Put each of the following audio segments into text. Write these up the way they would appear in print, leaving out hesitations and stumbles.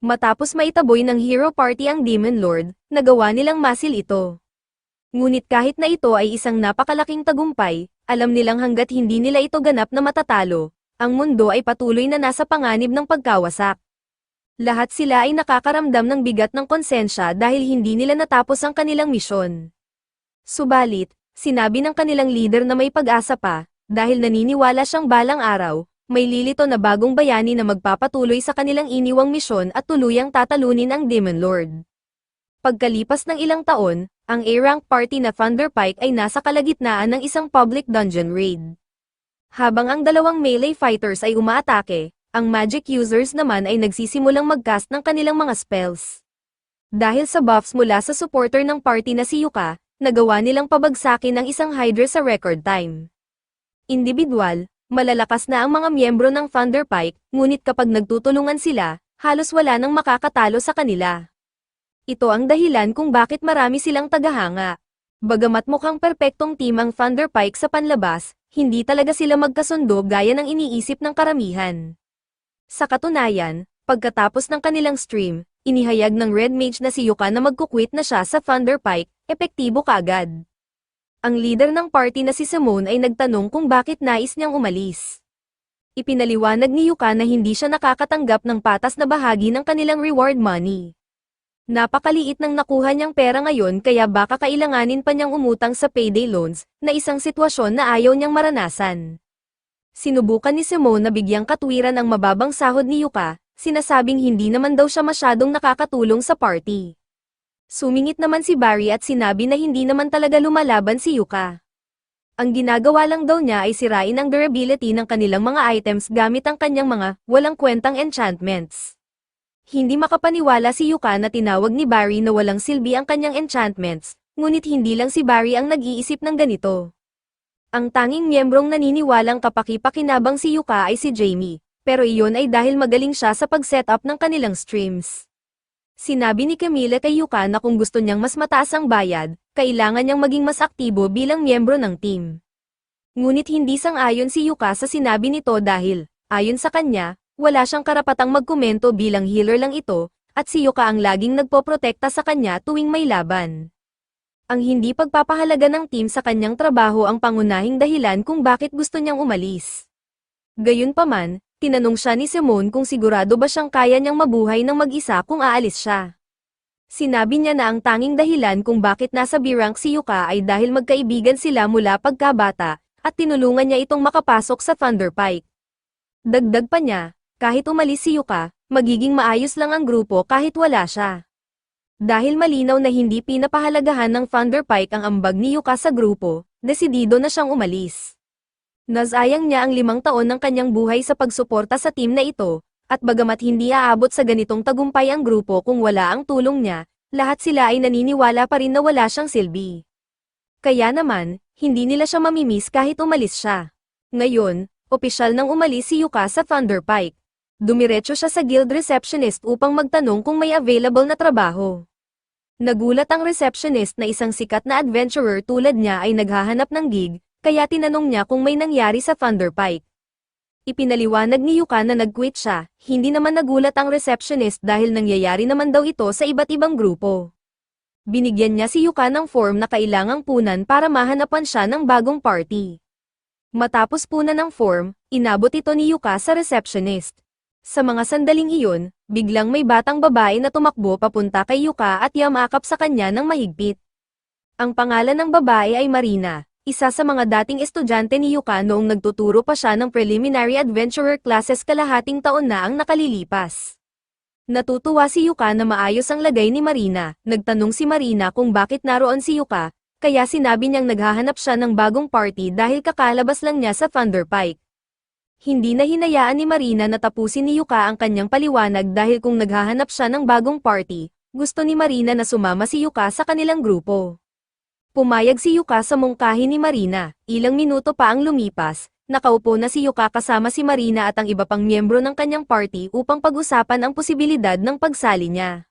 Matapos maitaboy ng hero party ang Demon Lord, nagawa nilang masil ito. Ngunit kahit na ito ay isang napakalaking tagumpay, alam nilang hanggat hindi nila ito ganap na matatalo, ang mundo ay patuloy na nasa panganib ng pagkawasak. Lahat sila ay nakakaramdam ng bigat ng konsensya dahil hindi nila natapos ang kanilang misyon. Subalit, sinabi ng kanilang leader na may pag-asa pa, dahil naniniwala siyang balang araw, may lilito na bagong bayani na magpapatuloy sa kanilang iniwang misyon at tuluyang tatalunin ang Demon Lord. Pagkalipas ng ilang taon, ang A-rank party na Thunderpike ay nasa kalagitnaan ng isang public dungeon raid. Habang ang dalawang melee fighters ay umaatake, ang magic users naman ay nagsisimulang mag-cast ng kanilang mga spells. Dahil sa buffs mula sa supporter ng party na si Yuka, nagawa nilang pabagsakin ang isang Hydra sa record time. Individual, malalakas na ang mga miyembro ng Thunderpike, ngunit kapag nagtutulungan sila, halos wala nang makakatalo sa kanila. Ito ang dahilan kung bakit marami silang tagahanga. Bagamat mukhang perpektong team ang Thunderpike sa panlabas, hindi talaga sila magkasundo gaya ng iniisip ng karamihan. Sa katunayan, pagkatapos ng kanilang stream, inihayag ng Red Mage na si Yuka na magkukwit na siya sa Thunderpike, epektibo kaagad. Ang leader ng party na si Simone ay nagtanong kung bakit nais niyang umalis. Ipinaliwanag ni Yuka na hindi siya nakakatanggap ng patas na bahagi ng kanilang reward money. Napakaliit ng nakuha niyang pera ngayon kaya baka kailanganin pa niyang umutang sa payday loans, na isang sitwasyon na ayaw niyang maranasan. Sinubukan ni Simone na bigyang katwiran ang mababang sahod ni Yuka, sinasabing hindi naman daw siya masyadong nakakatulong sa party. Sumingit naman si Barry at sinabi na hindi naman talaga lumalaban si Yuka. Ang ginagawa lang daw niya ay sirain ang durability ng kanilang mga items gamit ang kanyang mga walang kwentang enchantments. Hindi makapaniwala si Yuka na tinawag ni Barry na walang silbi ang kanyang enchantments, ngunit hindi lang si Barry ang nag-iisip ng ganito. Ang tanging miyembrong naniniwalang kapaki-pakinabang si Yuka ay si Jamie, pero iyon ay dahil magaling siya sa pag-setup ng kanilang streams. Sinabi ni Camille kay Yuka na kung gusto niyang mas mataas ang bayad, kailangan niyang maging mas aktibo bilang miyembro ng team. Ngunit hindi sang-ayon si Yuka sa sinabi nito dahil, ayon sa kanya, wala siyang karapatang magkomento bilang healer lang ito, at si Yuka ang laging nagpoprotekta sa kanya tuwing may laban. Ang hindi pagpapahalaga ng team sa kanyang trabaho ang pangunahing dahilan kung bakit gusto niyang umalis. Gayunpaman, tinanong siya ni Simone kung sigurado ba siyang kaya niyang mabuhay ng mag-isa kung aalis siya. Sinabi niya na ang tanging dahilan kung bakit nasa B-rank si Yuka ay dahil magkaibigan sila mula pagkabata, at tinulungan niya itong makapasok sa Thunderpike. Dagdag pa niya, kahit umalis si Yuka, magiging maayos lang ang grupo kahit wala siya. Dahil malinaw na hindi pinapahalagahan ng Thunderpike ang ambag ni Yuka sa grupo, desidido na siyang umalis. Nasayang niya ang 5 taon ng kanyang buhay sa pagsuporta sa team na ito, at bagamat hindi aabot sa ganitong tagumpay ang grupo kung wala ang tulong niya, lahat sila ay naniniwala pa rin na wala siyang silbi. Kaya naman, hindi nila siya mamimiss kahit umalis siya. Ngayon, opisyal nang umalis si Yuka sa Thunderpike. Dumiretso siya sa guild receptionist upang magtanong kung may available na trabaho. Nagulat ang receptionist na isang sikat na adventurer tulad niya ay naghahanap ng gig, kaya tinanong niya kung may nangyari sa Thunderpike. Ipinaliwanag ni Yuka na nag-quit siya, hindi naman nagulat ang receptionist dahil nangyayari naman daw ito sa iba't ibang grupo. Binigyan niya si Yuka ng form na kailangang punan para mahanapan siya ng bagong party. Matapos punan ng form, inabot ito ni Yuka sa receptionist. Sa mga sandaling iyon, biglang may batang babae na tumakbo papunta kay Yuka at yamakap sa kanya ng mahigpit. Ang pangalan ng babae ay Marina, isa sa mga dating estudyante ni Yuka noong nagtuturo pa siya ng preliminary adventurer classes kalahating taon na ang nakalilipas. Natutuwa si Yuka na maayos ang lagay ni Marina, nagtanong si Marina kung bakit naroon si Yuka, kaya sinabi niyang naghahanap siya ng bagong party dahil kakalabas lang niya sa Thunderpike. Hindi na hinayaan ni Marina na tapusin ni Yuka ang kanyang paliwanag dahil kung naghahanap siya ng bagong party, gusto ni Marina na sumama si Yuka sa kanilang grupo. Pumayag si Yuka sa mungkahi ni Marina, ilang minuto pa ang lumipas, nakaupo na si Yuka kasama si Marina at ang iba pang miyembro ng kanyang party upang pag-usapan ang posibilidad ng pagsali niya.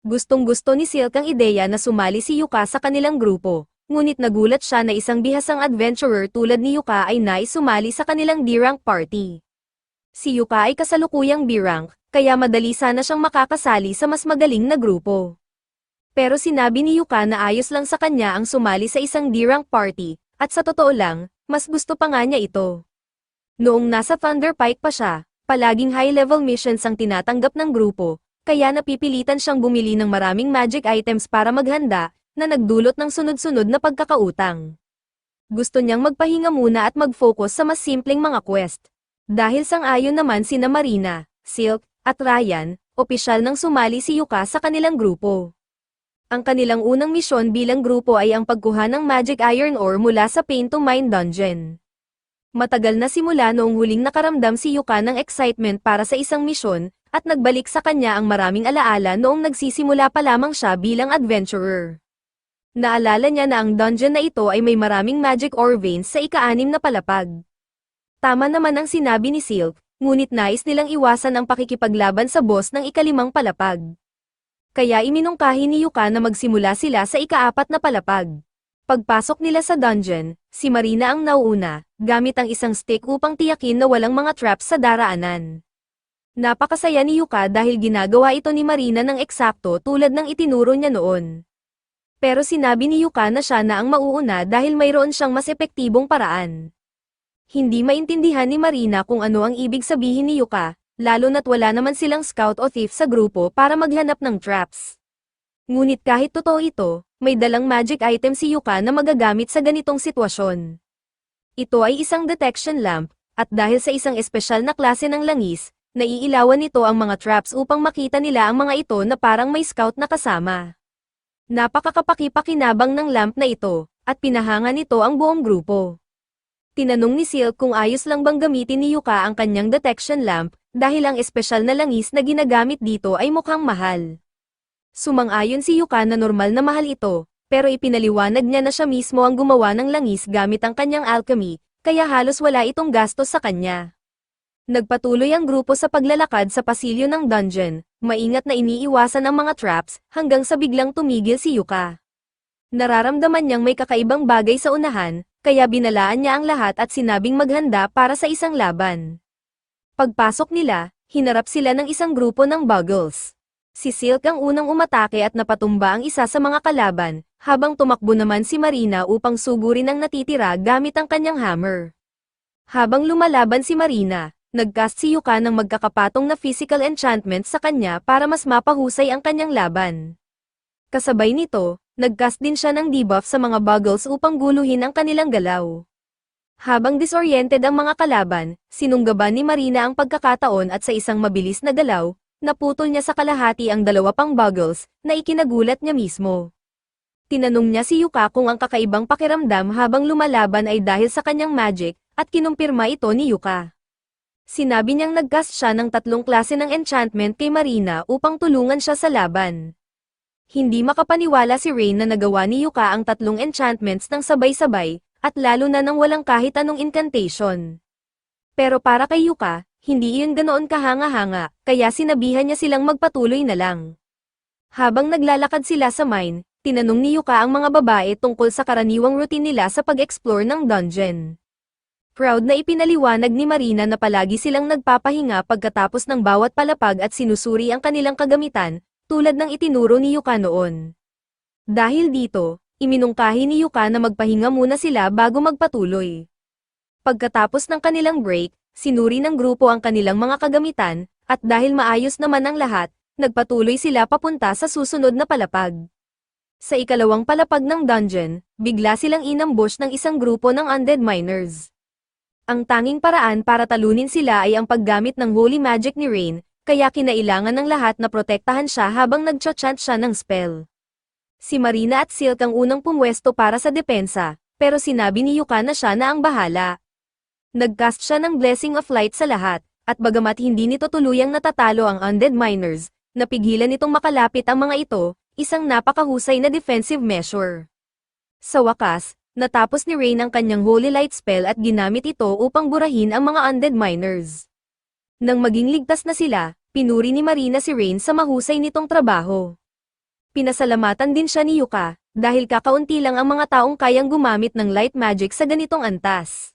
Gustong-gusto ni Silk ang ideya na sumali si Yuka sa kanilang grupo. Ngunit nagulat siya na isang bihasang adventurer tulad ni Yuka ay nais sumali sa kanilang D-rank party. Si Yuka ay kasalukuyang B-rank, kaya madali sana siyang makakasali sa mas magaling na grupo. Pero sinabi ni Yuka na ayos lang sa kanya ang sumali sa isang D-rank party, at sa totoo lang, mas gusto pa nga niya ito. Noong nasa Thunder Pike pa siya, palaging high-level missions ang tinatanggap ng grupo, kaya napipilitan siyang bumili ng maraming magic items para maghanda, na nagdulot ng sunod-sunod na pagkakautang. Gusto niyang magpahinga muna at mag-focus sa mas simpleng mga quest. Dahil sang-ayon naman sina Marina, Silk, at Ryan, opisyal nang sumali si Yuka sa kanilang grupo. Ang kanilang unang misyon bilang grupo ay ang pagkuha ng magic iron ore mula sa Pain to Mine dungeon. Matagal na simula noong huling nakaramdam si Yuka ng excitement para sa isang misyon, at nagbalik sa kanya ang maraming alaala noong nagsisimula pa lamang siya bilang adventurer. Naalala niya na ang dungeon na ito ay may maraming magic ore veins sa ika-6 na palapag. Tama naman ang sinabi ni Silk, ngunit nais nilang iwasan ang pakikipaglaban sa boss ng ika-5 palapag. Kaya iminungkahi ni Yuka na magsimula sila sa ika-4 na palapag. Pagpasok nila sa dungeon, si Marina ang nauuna, gamit ang isang stick upang tiyakin na walang mga traps sa daraanan. Napakasaya ni Yuka dahil ginagawa ito ni Marina ng eksakto tulad ng itinuro niya noon. Pero sinabi ni Yuka na siya na ang mauuna dahil mayroon siyang mas epektibong paraan. Hindi maintindihan ni Marina kung ano ang ibig sabihin ni Yuka, lalo na't wala naman silang scout o thief sa grupo para maghanap ng traps. Ngunit kahit totoo ito, may dalang magic item si Yuka na magagamit sa ganitong sitwasyon. Ito ay isang detection lamp, at dahil sa isang espesyal na klase ng langis, naiilawan nito ang mga traps upang makita nila ang mga ito na parang may scout na kasama. Napakakapaki-pakinabang ng lamp na ito, at pinahanga nito ang buong grupo. Tinanong ni Silk kung ayos lang bang gamitin ni Yuka ang kanyang detection lamp, dahil ang espesyal na langis na ginagamit dito ay mukhang mahal. Sumang-ayon si Yuka na normal na mahal ito, pero ipinaliwanag niya na siya mismo ang gumawa ng langis gamit ang kanyang alchemy, kaya halos wala itong gastos sa kanya. Nagpatuloy ang grupo sa paglalakad sa pasilyo ng dungeon, maingat na iniiwasan ang mga traps, hanggang sa biglang tumigil si Yuka. Nararamdaman niyang may kakaibang bagay sa unahan, kaya binalaan niya ang lahat at sinabing maghanda para sa isang laban. Pagpasok nila, hinarap sila ng isang grupo ng Buggles. Si Silk ang unang umatake at napatumba ang isa sa mga kalaban, habang tumakbo naman si Marina upang sugurin ang natitira gamit ang kanyang hammer. Habang lumalaban si Marina, nagcast si Yuka ng magkakapatong na physical enchantment sa kanya para mas mapahusay ang kanyang laban. Kasabay nito, nagcast din siya ng debuff sa mga Buggles upang guluhin ang kanilang galaw. Habang disoriented ang mga kalaban, sinunggaban ni Marina ang pagkakataon at sa isang mabilis na galaw, naputol niya sa kalahati ang 2 pang Buggles, na ikinagulat niya mismo. Tinanong niya si Yuka kung ang kakaibang pakiramdam habang lumalaban ay dahil sa kanyang magic, at kinumpirma ito ni Yuka. Sinabi niyang nagcast siya ng 3 klase ng enchantment kay Marina upang tulungan siya sa laban. Hindi makapaniwala si Rain na nagawa ni Yuka ang 3 enchantments ng sabay-sabay, at lalo na nang walang kahit anong incantation. Pero para kay Yuka, hindi iyon ganoon kahanga-hanga, kaya sinabihan niya silang magpatuloy na lang. Habang naglalakad sila sa mine, tinanong ni Yuka ang mga babae tungkol sa karaniwang routine nila sa pag-explore ng dungeon. Proud na ipinaliwanag ni Marina na palagi silang nagpapahinga pagkatapos ng bawat palapag at sinusuri ang kanilang kagamitan, tulad ng itinuro ni Yuka noon. Dahil dito, iminungkahi ni Yuka na magpahinga muna sila bago magpatuloy. Pagkatapos ng kanilang break, sinuri ng grupo ang kanilang mga kagamitan, at dahil maayos naman ang lahat, nagpatuloy sila papunta sa susunod na palapag. Sa ikalawang palapag ng dungeon, bigla silang inambush ng isang grupo ng undead miners. Ang tanging paraan para talunin sila ay ang paggamit ng holy magic ni Rain, kaya kinailangan ng lahat na protektahan siya habang nagcha-chant siya ng spell. Si Marina at Silk ang unang pumwesto para sa depensa, pero sinabi ni Yuka na siya na ang bahala. Nagcast siya ng Blessing of Light sa lahat, at bagamat hindi nito tuluyang natatalo ang undead miners, napigilan nitong makalapit ang mga ito, isang napakahusay na defensive measure. Sa wakas, natapos ni Rain ang kanyang Holy Light spell at ginamit ito upang burahin ang mga undead miners. Nang maging ligtas na sila, pinuri ni Marina si Rain sa mahusay nitong trabaho. Pinasalamatan din siya ni Yuka, dahil kakaunti lang ang mga taong kayang gumamit ng light magic sa ganitong antas.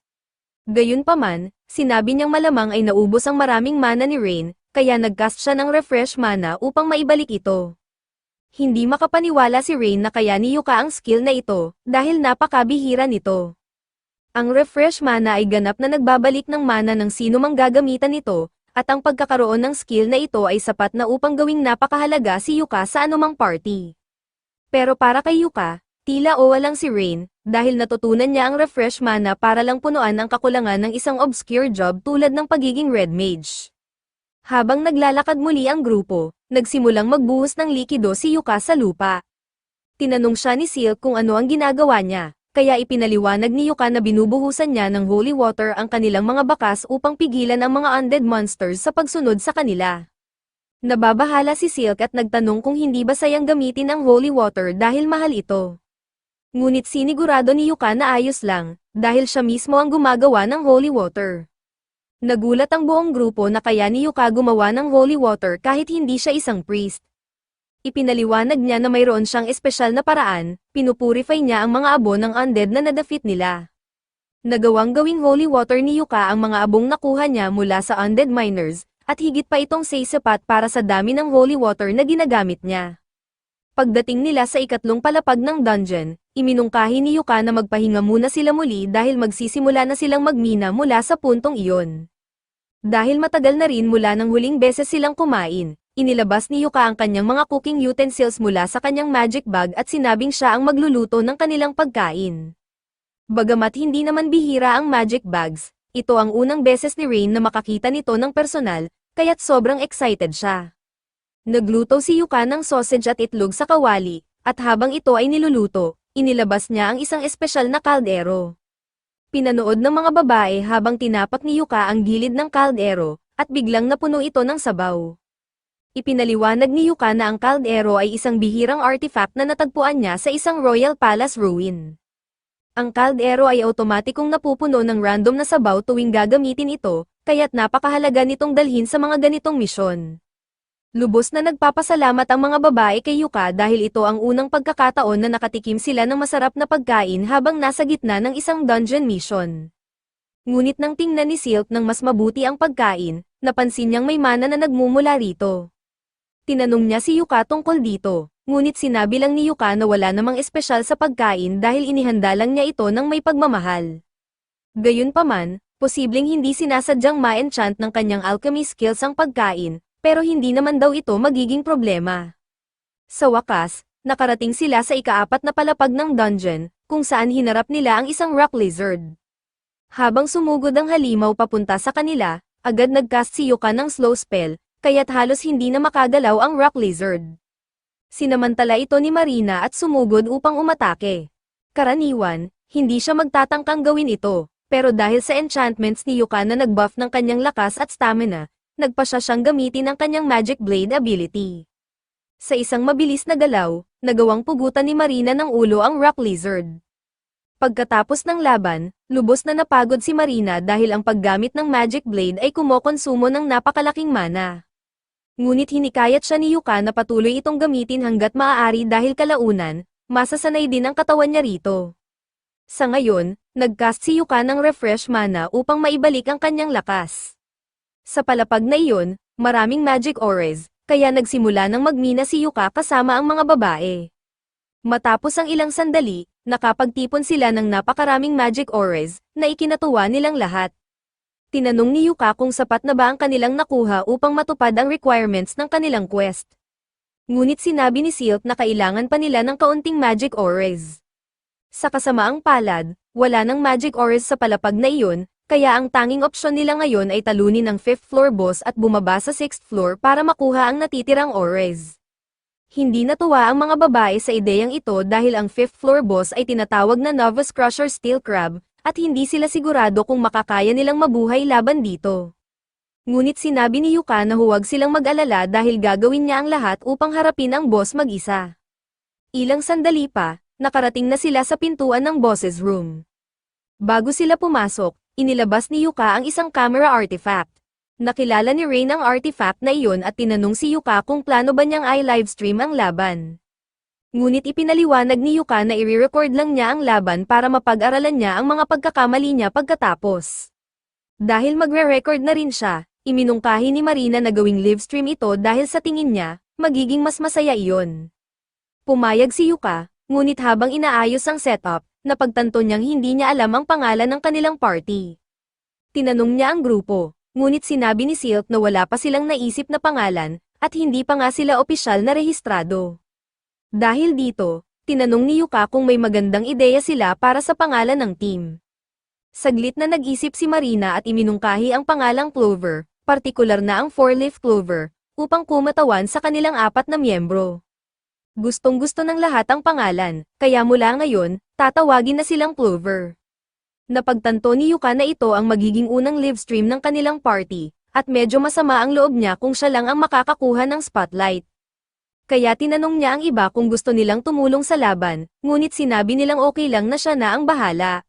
Gayunpaman, sinabi niyang malamang ay naubos ang maraming mana ni Rain, kaya nagcast siya ng refresh mana upang maibalik ito. Hindi makapaniwala si Rain na kaya ni Yuka ang skill na ito, dahil napakabihira nito. Ang refresh mana ay ganap na nagbabalik ng mana ng sino mang gagamitan nito, at ang pagkakaroon ng skill na ito ay sapat na upang gawing napakahalaga si Yuka sa anumang party. Pero para kay Yuka, tila owa lang si Rain, dahil natutunan niya ang refresh mana para lang punuan ang kakulangan ng isang obscure job tulad ng pagiging red mage. Habang naglalakad muli ang grupo, nagsimulang magbuhos ng likido si Yuka sa lupa. Tinanong siya ni Silk kung ano ang ginagawa niya, kaya ipinaliwanag ni Yuka na binubuhusan niya ng holy water ang kanilang mga bakas upang pigilan ang mga undead monsters sa pagsunod sa kanila. Nababahala si Silk at nagtanong kung hindi ba sayang gamitin ang holy water dahil mahal ito. Ngunit sinigurado ni Yuka na ayos lang, dahil siya mismo ang gumagawa ng holy water. Nagulat ang buong grupo na kaya ni Yuka gumawa ng holy water kahit hindi siya isang priest. Ipinaliwanag niya na mayroon siyang espesyal na paraan, pinupurify niya ang mga abo ng undead na nadefeat nila. Nagawang gawing holy water ni Yuka ang mga abong nakuha niya mula sa undead miners, at higit pa itong sapat para sa dami ng holy water na ginagamit niya. Pagdating nila sa ikatlong palapag ng dungeon, iminungkahi ni Yuka na magpahinga muna sila muli dahil magsisimula na silang magmina mula sa puntong iyon. Dahil matagal na rin mula ng huling beses silang kumain, inilabas ni Yuka ang kanyang mga cooking utensils mula sa kanyang magic bag at sinabing siya ang magluluto ng kanilang pagkain. Bagamat hindi naman bihira ang magic bags, ito ang unang beses ni Rain na makakita nito ng personal, kaya't sobrang excited siya. Nagluto si Yuka ng sausage at itlog sa kawali, at habang ito ay niluluto, inilabas niya ang isang espesyal na kaldero. Pinanood ng mga babae habang tinapak ni Yuka ang gilid ng kaldero, at biglang napuno ito ng sabaw. Ipinaliwanag ni Yuka na ang kaldero ay isang bihirang artifact na natagpuan niya sa isang royal palace ruin. Ang kaldero ay otomatikong napupuno ng random na sabaw tuwing gagamitin ito, kaya't napakahalaga nitong dalhin sa mga ganitong misyon. Lubos na nagpapasalamat ang mga babae kay Yuka dahil ito ang unang pagkakataon na nakatikim sila ng masarap na pagkain habang nasa gitna ng isang dungeon mission. Ngunit nang tingnan ni Silk ng mas mabuti ang pagkain, napansin niyang may mana na nagmumula rito. Tinanong niya si Yuka tungkol dito, ngunit sinabi lang ni Yuka na wala namang espesyal sa pagkain dahil inihanda lang niya ito ng may pagmamahal. Gayunpaman, posibleng hindi sinasadyang ma-enchant ng kanyang alchemy skills ang pagkain, pero hindi naman daw ito magiging problema. Sa wakas, nakarating sila sa ikaapat na palapag ng dungeon, kung saan hinarap nila ang isang rock lizard. Habang sumugod ang halimaw papunta sa kanila, agad nagcast si Yuka ng slow spell, kaya't halos hindi na makagalaw ang rock lizard. Sinamantala ito ni Marina at sumugod upang umatake. Karaniwan, hindi siya magtatangkang gawin ito, pero dahil sa enchantments ni Yuka na nagbuff ng kanyang lakas at stamina, nagpa siya siyang gamitin ang kanyang magic blade ability. Sa isang mabilis na galaw, nagawang pugutan ni Marina ng ulo ang rock lizard. Pagkatapos ng laban, lubos na napagod si Marina dahil ang paggamit ng magic blade ay kumokonsumo ng napakalaking mana. Ngunit hinikayat siya ni Yuka na patuloy itong gamitin hanggat maaari dahil kalaunan, masasanay din ang katawan niya rito. Sa ngayon, nagcast si Yuka ng refresh mana upang maibalik ang kanyang lakas. Sa palapag na iyon, maraming magic auras, kaya nagsimula ng magmina si Yuka kasama ang mga babae. Matapos ang ilang sandali, nakapagtipon sila ng napakaraming magic auras, na ikinatuwa nilang lahat. Tinanong ni Yuka kung sapat na ba ang kanilang nakuha upang matupad ang requirements ng kanilang quest. Ngunit sinabi ni Silk na kailangan pa nila ng kaunting magic auras. Sa kasamaang palad, wala ng magic auras sa palapag na iyon, kaya ang tanging opsyon nila ngayon ay talunin ang 5th floor boss at bumaba sa 6th floor para makuha ang natitirang auras. Hindi natuwa ang mga babae sa ideyang ito dahil ang 5th floor boss ay tinatawag na Novus Crusher Steel Crab, at hindi sila sigurado kung makakaya nilang mabuhay laban dito. Ngunit sinabi ni Yuka na huwag silang mag-alala dahil gagawin niya ang lahat upang harapin ang boss mag-isa. Ilang sandali pa, nakarating na sila sa pintuan ng boss's room. Bago sila pumasok, inilabas ni Yuka ang isang camera artifact. Nakilala ni Rain ang artifact na iyon at tinanong si Yuka kung plano ba niyang i-livestream ang laban. Ngunit ipinaliwanag ni Yuka na i-record lang niya ang laban para mapag-aralan niya ang mga pagkakamali niya pagkatapos. Dahil magre-record na rin siya, iminungkahi ni Marina na gawing livestream ito dahil sa tingin niya, magiging mas masaya iyon. Pumayag si Yuka, ngunit habang inaayos ang setup, napagtanto niyang hindi niya alam ang pangalan ng kanilang party. Tinanong niya ang grupo, ngunit sinabi ni Silk na wala pa silang naisip na pangalan, at hindi pa nga sila opisyal na rehistrado. Dahil dito, tinanong ni Yuka kung may magandang ideya sila para sa pangalan ng team. Saglit na nag-isip si Marina at iminungkahi ang pangalang Clover, partikular na ang four-leaf clover, upang kumatawan sa kanilang 4 na miyembro. Gustong-gusto ng lahat ang pangalan, kaya mula ngayon, tatawagin na silang Clover. Napagtanto ni Yuka na ito ang magiging unang livestream ng kanilang party, at medyo masama ang loob niya kung siya lang ang makakakuha ng spotlight. Kaya tinanong niya ang iba kung gusto nilang tumulong sa laban, ngunit sinabi nilang okay lang na siya na ang bahala.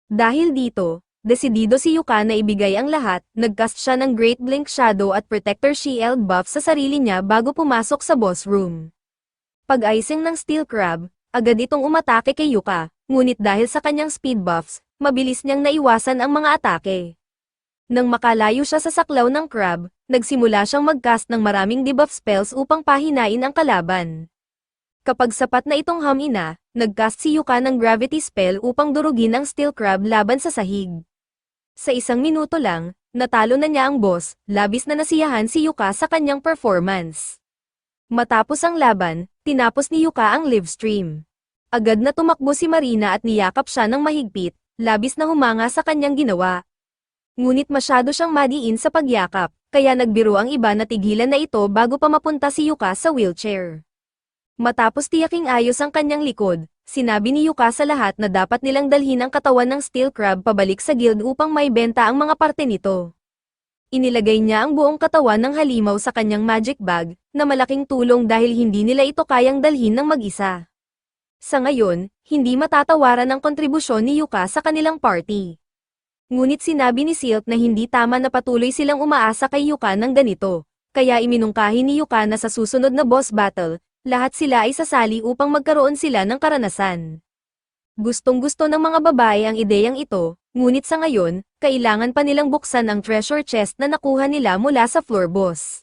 Dahil dito, desidido si Yuka na ibigay ang lahat, nagcast siya ng Great Blink Shadow at Protector Shield buff sa sarili niya bago pumasok sa boss room. Pag-icing ng Steel Crab, agad itong umatake kay Yuka, ngunit dahil sa kanyang speed buffs, mabilis niyang naiwasan ang mga atake. Nang makalayo siya sa saklaw ng crab, nagsimula siyang mag-cast ng maraming debuff spells upang pahinain ang kalaban. Kapag sapat na itong hamina, nag-cast si Yuka ng gravity spell upang durugin ang Steel Crab laban sa sahig. Sa 1 minuto lang, natalo na niya ang boss, labis na nasiyahan si Yuka sa kanyang performance. Matapos ang laban, tinapos ni Yuka ang livestream. Agad na tumakbo si Marina at niyakap siya ng mahigpit, labis na humanga sa kanyang ginawa. Ngunit masyado siyang madiin sa pagyakap, kaya nagbiro ang iba na tigilan na ito bago pa mapunta si Yuka sa wheelchair. Matapos tiyaking ayos ang kanyang likod, sinabi ni Yuka sa lahat na dapat nilang dalhin ang katawan ng Steel Crab pabalik sa guild upang maibenta ang mga parte nito. Inilagay niya ang buong katawan ng halimaw sa kanyang magic bag, na malaking tulong dahil hindi nila ito kayang dalhin ng mag-isa. Sa ngayon, hindi matatawaran ang kontribusyon ni Yuka sa kanilang party. Ngunit sinabi ni Silk na hindi tama na patuloy silang umaasa kay Yuka ng ganito, kaya iminungkahi ni Yuka na sa susunod na boss battle, lahat sila ay sasali upang magkaroon sila ng karanasan. Gustong-gusto ng mga babae ang ideyang ito, ngunit sa ngayon, kailangan pa nilang buksan ang treasure chest na nakuha nila mula sa floor boss.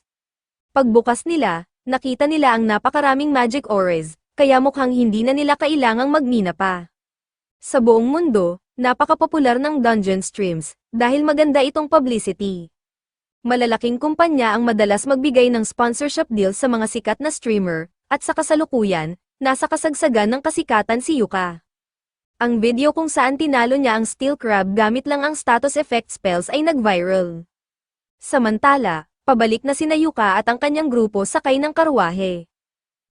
Pagbukas nila, nakita nila ang napakaraming magic ores, kaya mukhang hindi na nila kailangang magmina pa. Sa buong mundo, napakapopular ng dungeon streams, dahil maganda itong publicity. Malalaking kumpanya ang madalas magbigay ng sponsorship deal sa mga sikat na streamer, at sa kasalukuyan, nasa kasagsagan ng kasikatan si Yuka. Ang video kung saan tinalo niya ang Steel Crab gamit lang ang status effect spells ay nag-viral. Samantala, pabalik na sina Yuka at ang kanyang grupo sakay ng karwahe.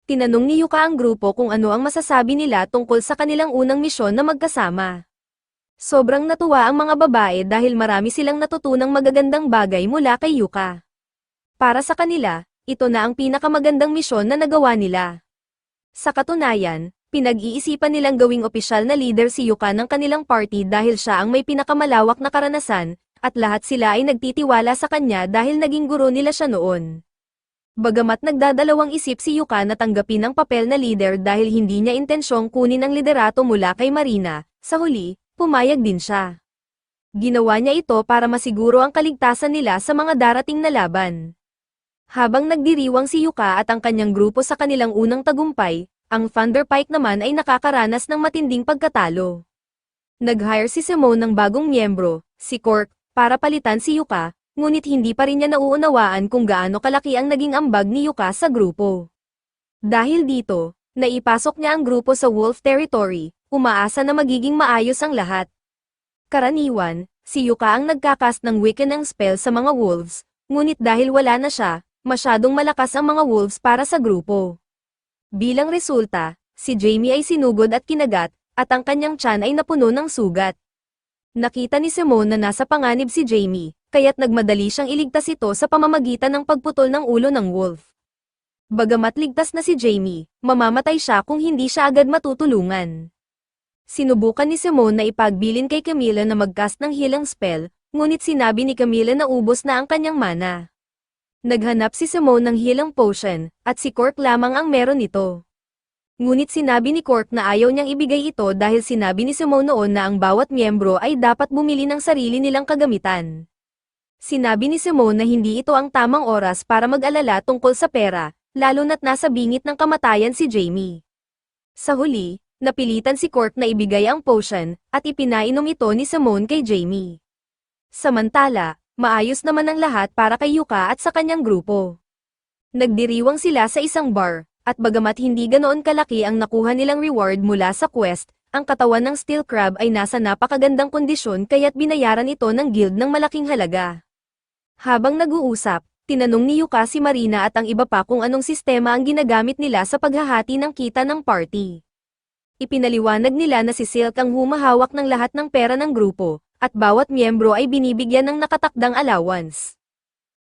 Tinanong ni Yuka ang grupo kung ano ang masasabi nila tungkol sa kanilang unang misyon na magkasama. Sobrang natuwa ang mga babae dahil marami silang natutunang magagandang bagay mula kay Yuka. Para sa kanila, ito na ang pinakamagandang misyon na nagawa nila. Sa katunayan, pinag-iisipan nilang gawing opisyal na leader si Yuka ng kanilang party dahil siya ang may pinakamalawak na karanasan, at lahat sila ay nagtitiwala sa kanya dahil naging guro nila siya noon. Bagamat nagdadalawang isip si Yuka na tanggapin ang papel na leader dahil hindi niya intensyong kunin ang liderato mula kay Marina, sa huli, pumayag din siya. Ginawa niya ito para masiguro ang kaligtasan nila sa mga darating na laban. Habang nagdiriwang si Yuka at ang kanyang grupo sa kanilang unang tagumpay, ang Thunderpike naman ay nakakaranas ng matinding pagkatalo. Nag-hire si Simone ng bagong miyembro, si Cork, para palitan si Yuka, ngunit hindi pa rin niya nauunawaan kung gaano kalaki ang naging ambag ni Yuka sa grupo. Dahil dito, naipasok niya ang grupo sa Wolf Territory, umaasa na magiging maayos ang lahat. Karaniwan, si Yuka ang nagkakast ng weakening spell sa mga wolves, ngunit dahil wala na siya, masyadong malakas ang mga wolves para sa grupo. Bilang resulta, si Jamie ay sinugod at kinagat, at ang kanyang tiyan ay napuno ng sugat. Nakita ni Simone na nasa panganib si Jamie, kaya't nagmadali siyang iligtas ito sa pamamagitan ng pagputol ng ulo ng wolf. Bagamat ligtas na si Jamie, mamamatay siya kung hindi siya agad matutulungan. Sinubukan ni Simone na ipagbilin kay Camilla na mag-cast ng healing spell, ngunit sinabi ni Camilla na ubos na ang kanyang mana. Naghanap si Simone ng healing potion, at si Cork lamang ang meron nito. Ngunit sinabi ni Cork na ayaw niyang ibigay ito dahil sinabi ni Simone noon na ang bawat miyembro ay dapat bumili ng sarili nilang kagamitan. Sinabi ni Simone na hindi ito ang tamang oras para mag-alala tungkol sa pera, lalo na't nasa bingit ng kamatayan si Jamie. Sa huli, napilitan si Cork na ibigay ang potion, at ipinainom ito ni Simone kay Jamie. Samantala, maayos naman ang lahat para kay Yuka at sa kanyang grupo. Nagdiriwang sila sa isang bar, at bagamat hindi ganoon kalaki ang nakuha nilang reward mula sa quest, ang katawan ng steel crab ay nasa napakagandang kondisyon kaya't binayaran ito ng guild ng malaking halaga. Habang nag-uusap, tinanong ni Yuka si Marina at ang iba pa kung anong sistema ang ginagamit nila sa paghahati ng kita ng party. Ipinaliwanag nila na si Silk ang humahawak ng lahat ng pera ng grupo, at bawat miyembro ay binibigyan ng nakatakdang allowance.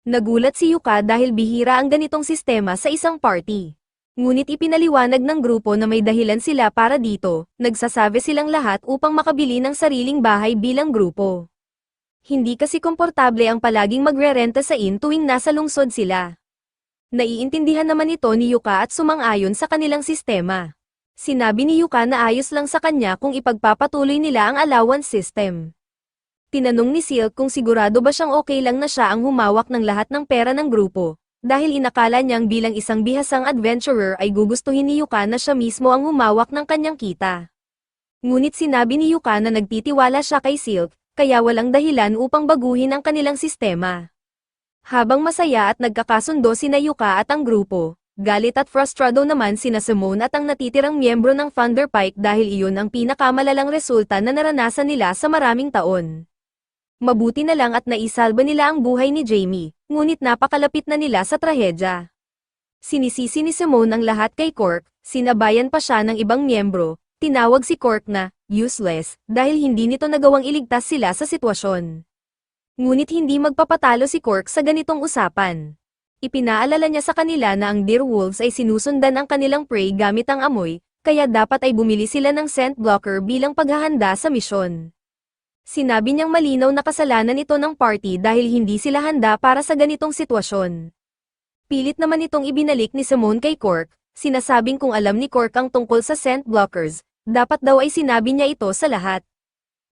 Nagulat si Yuka dahil bihira ang ganitong sistema sa isang party. Ngunit ipinaliwanag ng grupo na may dahilan sila para dito, nagsasabi silang lahat upang makabili ng sariling bahay bilang grupo. Hindi kasi komportable ang palaging magre-renta sa inn tuwing nasa lungsod sila. Naiintindihan naman ito ni Yuka at sumang-ayon sa kanilang sistema. Sinabi ni Yuka na ayos lang sa kanya kung ipagpapatuloy nila ang allowance system. Tinanong ni Silk kung sigurado ba siyang okay lang na siya ang humawak ng lahat ng pera ng grupo. Dahil inakala niyang bilang isang bihasang adventurer ay gugustuhin ni Yuka na siya mismo ang humawak ng kanyang kita. Ngunit sinabi ni Yuka na nagtitiwala siya kay Silk, kaya walang dahilan upang baguhin ang kanilang sistema. Habang masaya at nagkakasundo sina Yuka at ang grupo, galit at frustrado naman sina Simone at ang natitirang miyembro ng Thunderpike dahil iyon ang pinakamalalang resulta na naranasan nila sa maraming taon. Mabuti na lang at naisalba nila ang buhay ni Jamie, ngunit napakalapit na nila sa trahedya. Sinisisi ni Simone ang lahat kay Cork, sinabayan pa siya ng ibang miyembro, tinawag si Cork na useless dahil hindi nito nagawang iligtas sila sa sitwasyon. Ngunit hindi magpapatalo si Cork sa ganitong usapan. Ipinaalala niya sa kanila na ang Direwolves ay sinusundan ang kanilang prey gamit ang amoy, kaya dapat ay bumili sila ng scent blocker bilang paghahanda sa misyon. Sinabi niyang malinaw na kasalanan ito ng party dahil hindi sila handa para sa ganitong sitwasyon. Pilit naman itong ibinalik ni Simone kay Cork, sinasabing kung alam ni Cork ang tungkol sa scent blockers, dapat daw ay sinabi niya ito sa lahat.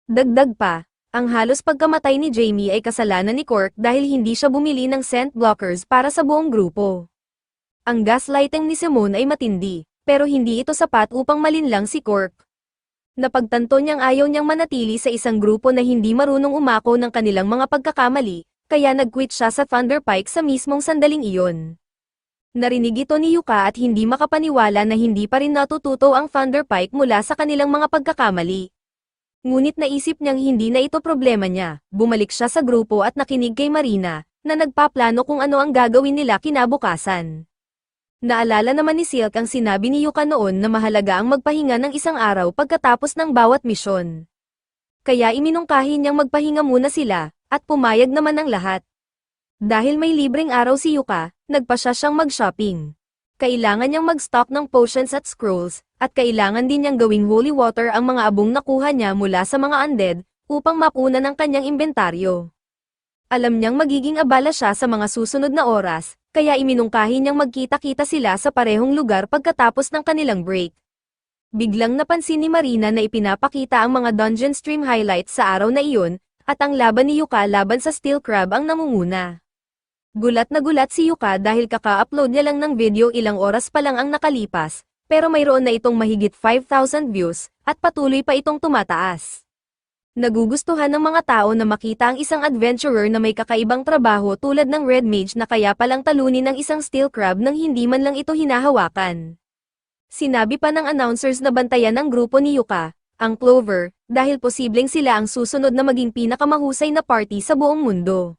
Dagdag pa, ang halos pagkamatay ni Jamie ay kasalanan ni Cork dahil hindi siya bumili ng scent blockers para sa buong grupo. Ang gaslighting ni Simone ay matindi, pero hindi ito sapat upang malinlang si Cork. Napagtanto niyang ayaw niyang manatili sa isang grupo na hindi marunong umako ng kanilang mga pagkakamali, kaya nag-quit siya sa Thunderpike sa mismong sandaling iyon. Narinig ito ni Yuka at hindi makapaniwala na hindi pa rin natututo ang Thunderpike mula sa kanilang mga pagkakamali. Ngunit naisip niyang hindi na ito problema niya, bumalik siya sa grupo at nakinig kay Marina, na nagpaplano kung ano ang gagawin nila kinabukasan. Naalala naman ni Silk ang sinabi ni Yuka noon na mahalaga ang magpahinga ng isang araw pagkatapos ng bawat misyon. Kaya iminungkahi niyang magpahinga muna sila, at pumayag naman ang lahat. Dahil may libreng araw si Yuka, nagpasya siyang mag-shopping. Kailangan niyang mag-stock ng potions at scrolls, at kailangan din niyang gawing holy water ang mga abong nakuha niya mula sa mga undead, upang mapunan ang kanyang inventaryo. Alam niyang magiging abala siya sa mga susunod na oras, kaya iminungkahi niyang magkita-kita sila sa parehong lugar pagkatapos ng kanilang break. Biglang napansin ni Marina na ipinapakita ang mga dungeon stream highlights sa araw na iyon, at ang laban ni Yuka laban sa Steel Crab ang namumuna. Gulat na gulat si Yuka dahil kaka-upload niya lang ng video ilang oras pa lang ang nakalipas, pero mayroon na itong mahigit 5,000 views, at patuloy pa itong tumataas. Nagugustuhan ng mga tao na makita ang isang adventurer na may kakaibang trabaho tulad ng Red Mage na kaya palang talunin ng isang Steel Crab nang hindi man lang ito hinahawakan. Sinabi pa ng announcers na bantayan ng grupo ni Yuka, ang Clover, dahil posibleng sila ang susunod na maging pinakamahusay na party sa buong mundo.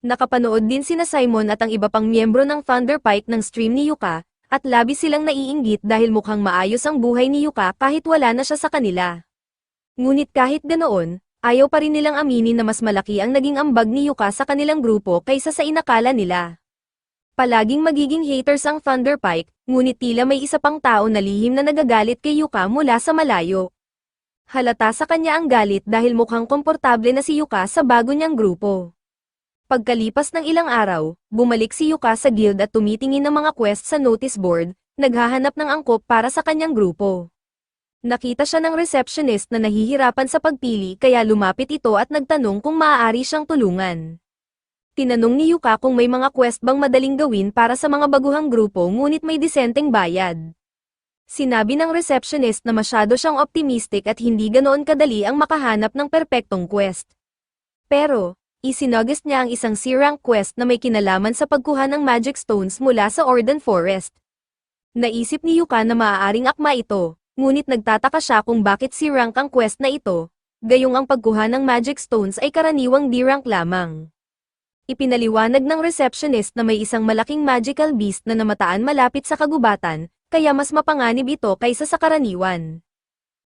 Nakapanood din sina Simon at ang iba pang miyembro ng Thunderpike ng stream ni Yuka, at labis silang naiinggit dahil mukhang maayos ang buhay ni Yuka kahit wala na siya sa kanila. Ngunit kahit ganoon, ayaw pa rin nilang aminin na mas malaki ang naging ambag ni Yuka sa kanilang grupo kaysa sa inakala nila. Palaging magiging haters ang Thunderpike, ngunit tila may isa pang tao na lihim na nagagalit kay Yuka mula sa malayo. Halata sa kanya ang galit dahil mukhang komportable na si Yuka sa bago niyang grupo. Pagkalipas ng ilang araw, bumalik si Yuka sa guild at tumitingin ng mga quest sa notice board, naghahanap ng angkop para sa kanyang grupo. Nakita siya ng receptionist na nahihirapan sa pagpili kaya lumapit ito at nagtanong kung maaari siyang tulungan. Tinanong ni Yuka kung may mga quest bang madaling gawin para sa mga baguhang grupo ngunit may disenteng bayad. Sinabi ng receptionist na masyado siyang optimistic at hindi ganoon kadali ang makahanap ng perpektong quest. Pero, isinugest niya ang isang C-rank quest na may kinalaman sa pagkuha ng magic stones mula sa Orden Forest. Naisip ni Yuka na maaaring akma ito, ngunit nagtataka siya kung bakit C-rank ang quest na ito, gayong ang pagkuha ng magic stones ay karaniwang D-rank lamang. Ipinaliwanag ng receptionist na may isang malaking magical beast na namataan malapit sa kagubatan, kaya mas mapanganib ito kaysa sa karaniwan.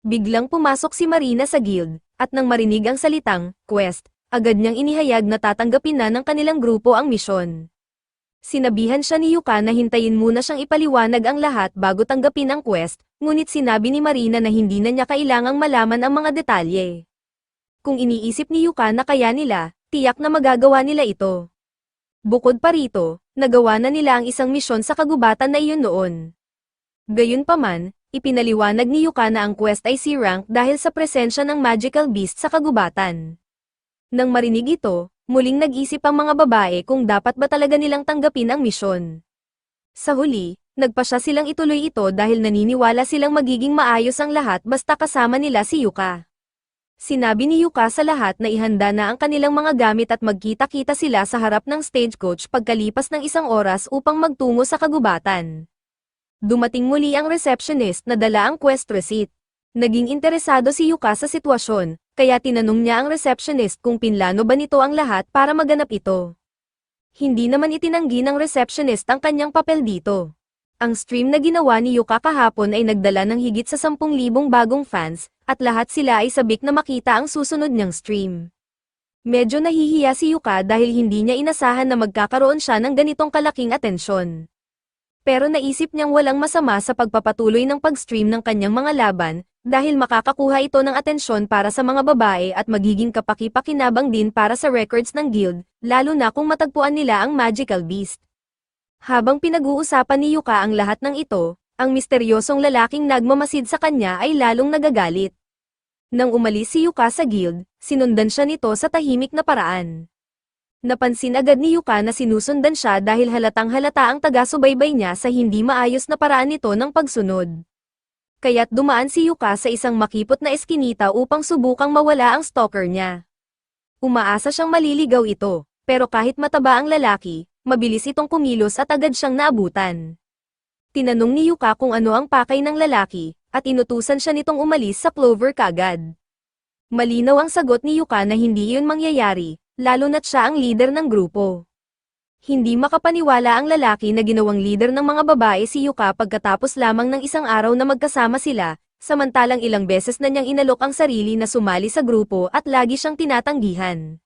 Biglang pumasok si Marina sa guild, at nang marinig ang salitang, quest, agad niyang inihayag na tatanggapin na ng kanilang grupo ang misyon. Sinabihan siya ni Yuka na hintayin muna siyang ipaliwanag ang lahat bago tanggapin ang quest, ngunit sinabi ni Marina na hindi na niya kailangang malaman ang mga detalye. Kung iniisip ni Yuka na kaya nila, tiyak na magagawa nila ito. Bukod pa rito, nagawa na nila ang isang misyon sa kagubatan na iyon noon. Gayunpaman, ipinaliwanag ni Yuka na ang quest ay C-rank dahil sa presensya ng magical beast sa kagubatan. Nang marinig ito, muling nag-isip ang mga babae kung dapat ba talaga nilang tanggapin ang misyon. Sa huli, nagpasya silang ituloy ito dahil naniniwala silang magiging maayos ang lahat basta kasama nila si Yuka. Sinabi ni Yuka sa lahat na ihanda na ang kanilang mga gamit at magkita-kita sila sa harap ng stagecoach pagkalipas ng isang oras upang magtungo sa kagubatan. Dumating muli ang receptionist na dala ang quest receipt. Naging interesado si Yuka sa sitwasyon, kaya tinanong niya ang receptionist kung pinlano ba nito ang lahat para maganap ito. Hindi naman itinanggi ng receptionist ang kanyang papel dito. Ang stream na ginawa ni Yuka kahapon ay nagdala ng higit sa 10,000 bagong fans, at lahat sila ay sabik na makita ang susunod niyang stream. Medyo nahihiya si Yuka dahil hindi niya inasahan na magkakaroon siya ng ganitong kalaking atensyon. Pero naisip niyang walang masama sa pagpapatuloy ng pag-stream ng kanyang mga laban, dahil makakakuha ito ng atensyon para sa mga babae at magiging kapaki-pakinabang din para sa records ng guild, lalo na kung matagpuan nila ang magical beast. Habang pinag-uusapan ni Yuka ang lahat ng ito, ang misteryosong lalaking nagmamasid sa kanya ay lalong nagagalit. Nang umalis si Yuka sa guild, sinundan siya nito sa tahimik na paraan. Napansin agad ni Yuka na sinusundan siya dahil halatang halata ang taga-subaybay niya sa hindi maayos na paraan nito ng pagsunod. Kaya't dumaan si Yuka sa isang makipot na eskinita upang subukang mawala ang stalker niya. Umaasa siyang maliligaw ito, pero kahit mataba ang lalaki, mabilis itong kumilos at agad siyang naabutan. Tinanong ni Yuka kung ano ang pakay ng lalaki, at inutusan siya nitong umalis sa Clover kaagad. Malinaw ang sagot ni Yuka na hindi iyon mangyayari, lalo na't siya ang leader ng grupo. Hindi makapaniwala ang lalaki na ginawang leader ng mga babae si Yuka pagkatapos lamang ng isang araw na magkasama sila, samantalang ilang beses na niyang inalok ang sarili na sumali sa grupo at lagi siyang tinatanggihan.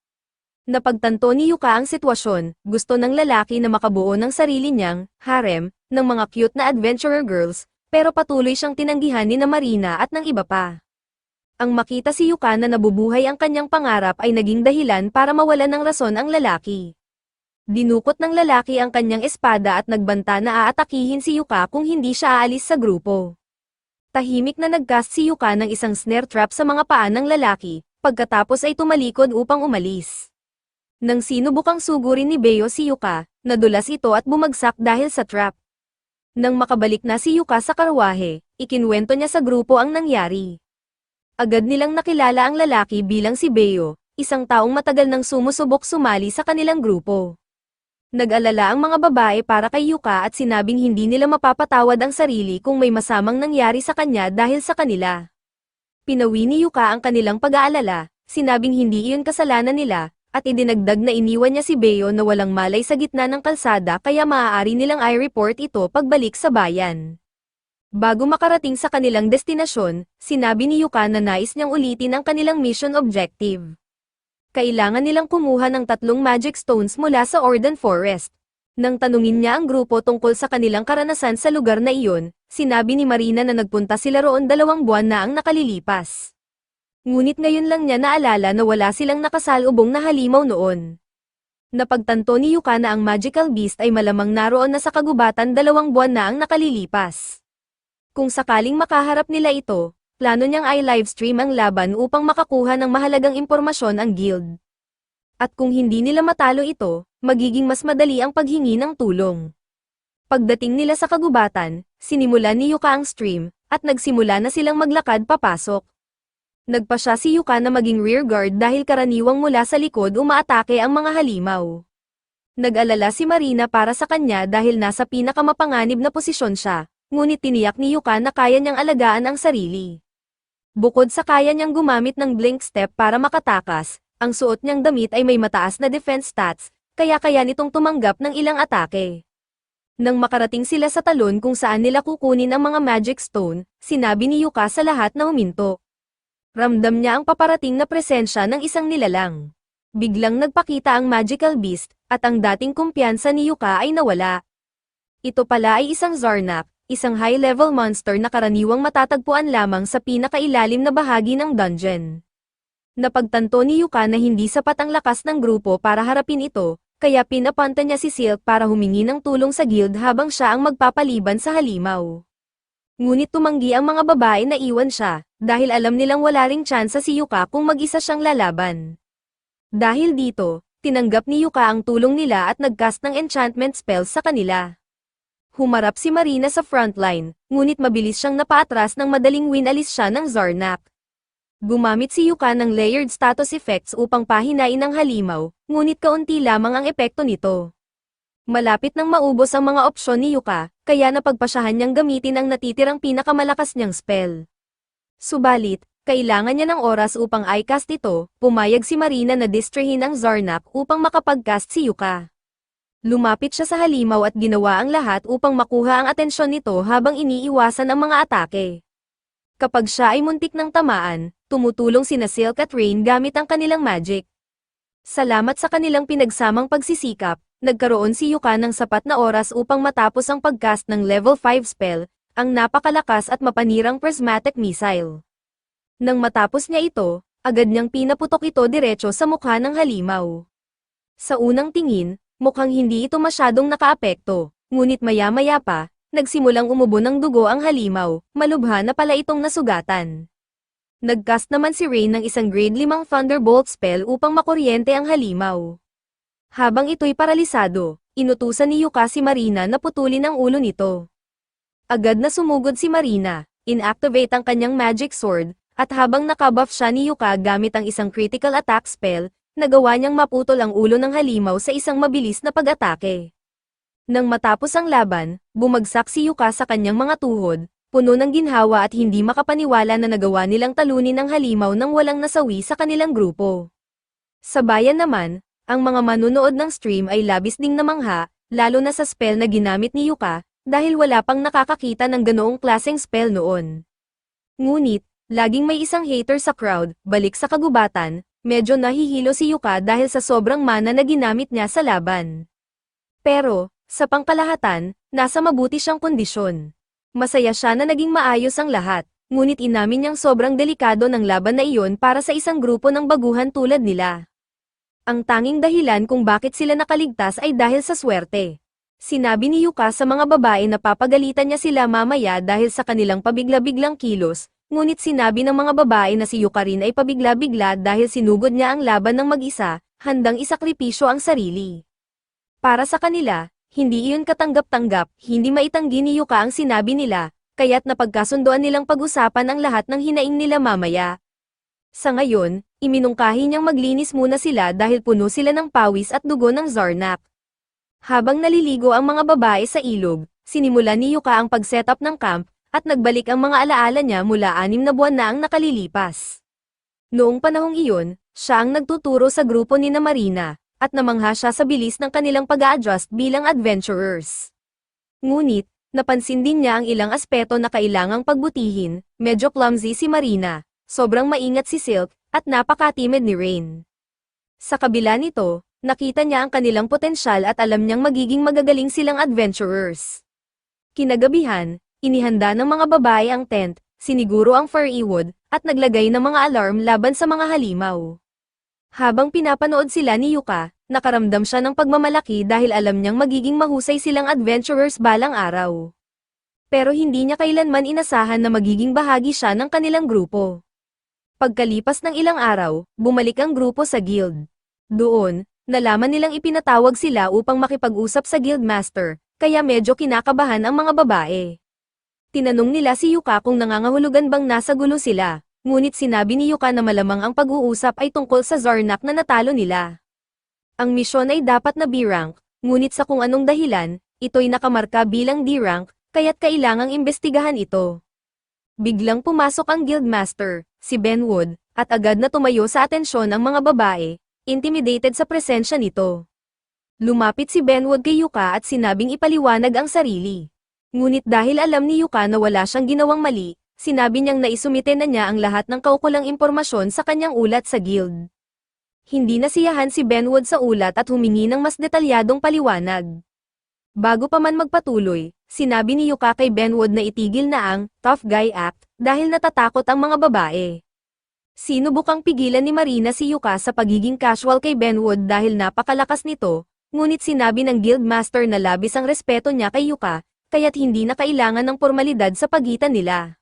Napagtanto ni Yuka ang sitwasyon, gusto ng lalaki na makabuo ng sarili niyang harem ng mga cute na adventurer girls, pero patuloy siyang tinanggihan ni na Marina at ng iba pa. Ang makita si Yuka na nabubuhay ang kanyang pangarap ay naging dahilan para mawalan ng rason ang lalaki. Dinukot ng lalaki ang kanyang espada at nagbanta na aatakihin si Yuka kung hindi siya aalis sa grupo. Tahimik na nagcast si Yuka ng isang snare trap sa mga paa ng lalaki, pagkatapos ay tumalikod upang umalis. Nang sinubukang sugurin ni Beo si Yuka, nadulas ito at bumagsak dahil sa trap. Nang makabalik na si Yuka sa karwahe, ikinwento niya sa grupo ang nangyari. Agad nilang nakilala ang lalaki bilang si Beo, isang taong matagal nang sumusubok sumali sa kanilang grupo. Nag-alala ang mga babae para kay Yuka at sinabing hindi nila mapapatawad ang sarili kung may masamang nangyari sa kanya dahil sa kanila. Pinawi ni Yuka ang kanilang pag-aalala, sinabing hindi iyon kasalanan nila, at idinagdag na iniwan niya si Beo na walang malay sa gitna ng kalsada kaya maaari nilang i-report ito pagbalik sa bayan. Bago makarating sa kanilang destinasyon, sinabi ni Yuka na nais niyang ulitin ang kanilang mission objective. Kailangan nilang kumuha ng 3 magic stones mula sa Orden Forest. Nang tanungin niya ang grupo tungkol sa kanilang karanasan sa lugar na iyon, sinabi ni Marina na nagpunta sila roon 2 buwan na ang nakalilipas. Ngunit ngayon lang niya naalala na wala silang nakasalubong na halimaw noon. Napagtanto ni Yuka na ang magical beast ay malamang naroon na sa kagubatan 2 buwan na ang nakalilipas. Kung sakaling makaharap nila ito, plano niyang i-livestream ang laban upang makakuha ng mahalagang impormasyon ang guild. At kung hindi nila matalo ito, magiging mas madali ang paghingi ng tulong. Pagdating nila sa kagubatan, sinimulan ni Yuka ang stream, at nagsimula na silang maglakad papasok. Nagpa si Yuka na maging rear guard dahil karaniwang mula sa likod umaatake ang mga halimaw. Nag-alala si Marina para sa kanya dahil nasa pinakamapanganib na posisyon siya, ngunit tiniyak ni Yuka na kaya niyang alagaan ang sarili. Bukod sa kaya niyang gumamit ng blink step para makatakas, ang suot niyang damit ay may mataas na defense stats, kaya kaya nitong tumanggap ng ilang atake. Nang makarating sila sa talon kung saan nila kukunin ang mga magic stone, sinabi ni Yuka sa lahat na huminto. Ramdam niya ang paparating na presensya ng isang nilalang. Biglang nagpakita ang magical beast, at ang dating kumpiyansa ni Yuka ay nawala. Ito pala ay isang Zarnak, isang high-level monster na karaniwang matatagpuan lamang sa pinakailalim na bahagi ng dungeon. Napagtanto ni Yuka na hindi sapat ang lakas ng grupo para harapin ito, kaya pinapanta niya si Silk para humingi ng tulong sa guild habang siya ang magpapaliban sa halimaw. Ngunit tumanggi ang mga babae na iwan siya, dahil alam nilang wala ring tsansa si Yuka kung mag-isa siyang lalaban. Dahil dito, tinanggap ni Yuka ang tulong nila at nag-cast ng enchantment spells sa kanila. Humarap si Marina sa frontline, ngunit mabilis siyang napaatras nang madaling winalis siya ng Zarnak. Gumamit si Yuka ng layered status effects upang pahinain ang halimaw, ngunit kaunti lamang ang epekto nito. Malapit nang maubos ang mga opsyon ni Yuka, kaya napagpasyahan niyang gamitin ang natitirang pinakamalakas niyang spell. Subalit, kailangan niya ng oras upang i-cast ito, pumayag si Marina na distrahin ang Zarnak upang makapag-cast si Yuka. Lumapit siya sa halimaw at ginawa ang lahat upang makuha ang atensyon nito habang iniiwasan ang mga atake. Kapag siya ay muntik ng tamaan, tumutulong sina Silk at Rain gamit ang kanilang magic. Salamat sa kanilang pinagsamang pagsisikap, nagkaroon si Yuka ng sapat na oras upang matapos ang pagcast ng level 5 spell, ang napakalakas at mapanirang prismatic missile. Nang matapos niya ito, agad niyang pinaputok ito diretso sa mukha ng halimaw. Sa unang tingin, mukhang hindi ito masyadong nakaapekto, ngunit maya-maya pa, nagsimulang umubo ng dugo ang halimaw, malubha na pala itong nasugatan. Nagcast naman si Rain ng isang grade 5 Thunderbolt spell upang makuryente ang halimaw. Habang ito'y paralisado, inutusan ni Yuka si Marina na putulin ang ulo nito. Agad na sumugod si Marina, inactivate ang kanyang magic sword, at habang nakabuff siya ni Yuka gamit ang isang critical attack spell, nagawa niyang maputol ang ulo ng halimaw sa isang mabilis na pag-atake. Nang matapos ang laban, bumagsak si Yuka sa kanyang mga tuhod, puno ng ginhawa at hindi makapaniwala na nagawa nilang talunin ang halimaw nang walang nasawi sa kanilang grupo. Sa bayan naman, ang mga manunood ng stream ay labis ding namangha, lalo na sa spell na ginamit ni Yuka, dahil wala pang nakakakita ng ganoong klaseng spell noon. Ngunit, laging may isang hater sa crowd, balik sa kagubatan, medyo nahihilo si Yuka dahil sa sobrang mana na ginamit niya sa laban. Pero, sa pangkalahatan, nasa mabuti siyang kondisyon. Masaya siya na naging maayos ang lahat, ngunit inamin niyang sobrang delikado ng laban na iyon para sa isang grupo ng baguhan tulad nila. Ang tanging dahilan kung bakit sila nakaligtas ay dahil sa swerte. Sinabi ni Yuka sa mga babae na papagalitan niya sila mamaya dahil sa kanilang pabigla-biglang kilos, ngunit sinabi ng mga babae na si Yuka rin ay pabigla-bigla dahil sinugod niya ang laban ng mag-isa, handang isakripisyo ang sarili. Para sa kanila, hindi iyon katanggap-tanggap, hindi maitanggi ni Yuka ang sinabi nila, kaya't napagkasundoan nilang pag-usapan ang lahat ng hinaing nila mamaya. Sa ngayon, iminungkahi niyang maglinis muna sila dahil puno sila ng pawis at dugo ng Zarnak. Habang naliligo ang mga babae sa ilog, sinimulan ni Yuka ang pag-setup ng camp, at nagbalik ang mga alaala niya mula 6 na buwan na ang nakalilipas. Noong panahong iyon, siya ang nagtuturo sa grupo ni na Marina, at namangha siya sa bilis ng kanilang pag-a-adjust bilang adventurers. Ngunit, napansin din niya ang ilang aspeto na kailangang pagbutihin, medyo clumsy si Marina, sobrang maingat si Silk, at napaka-timid ni Rain. Sa kabila nito, nakita niya ang kanilang potensyal at alam niyang magiging magagaling silang adventurers. Kinagabihan, inihanda ng mga babae ang tent, siniguro ang fairy wood, at naglagay ng mga alarm laban sa mga halimaw. Habang pinapanood sila ni Yuka, nakaramdam siya ng pagmamalaki dahil alam niyang magiging mahusay silang adventurers balang araw. Pero hindi niya kailanman inasahan na magiging bahagi siya ng kanilang grupo. Pagkalipas ng ilang araw, bumalik ang grupo sa guild. Doon, nalaman nilang ipinatawag sila upang makipag-usap sa guildmaster, kaya medyo kinakabahan ang mga babae. Tinanong nila si Yuka kung nangangahulugan bang nasa gulo sila, ngunit sinabi ni Yuka na malamang ang pag-uusap ay tungkol sa Zarnak na natalo nila. Ang misyon ay dapat na B-rank, ngunit sa kung anong dahilan, ito'y nakamarka bilang D-rank, kaya't kailangang imbestigahan ito. Biglang pumasok ang guildmaster, si Benwood, at agad na tumayo sa atensyon ang mga babae, intimidated sa presensya nito. Lumapit si Benwood kay Yuka at sinabing ipaliwanag ang sarili. Ngunit dahil alam ni Yuka na wala siyang ginawang mali, sinabi niyang naisumite na niya ang lahat ng kaukulang impormasyon sa kanyang ulat sa guild. Hindi nasiyahan si Benwood sa ulat at humingi ng mas detalyadong paliwanag. Bago pa man magpatuloy, sinabi ni Yuka kay Benwood na itigil na ang tough guy act dahil natatakot ang mga babae. Sinubukang pigilan ni Marina si Yuka sa pagiging casual kay Benwood dahil napakalakas nito, ngunit sinabi ng guildmaster na labis ang respeto niya kay Yuka, kaya't hindi na kailangan ng formalidad sa pagitan nila.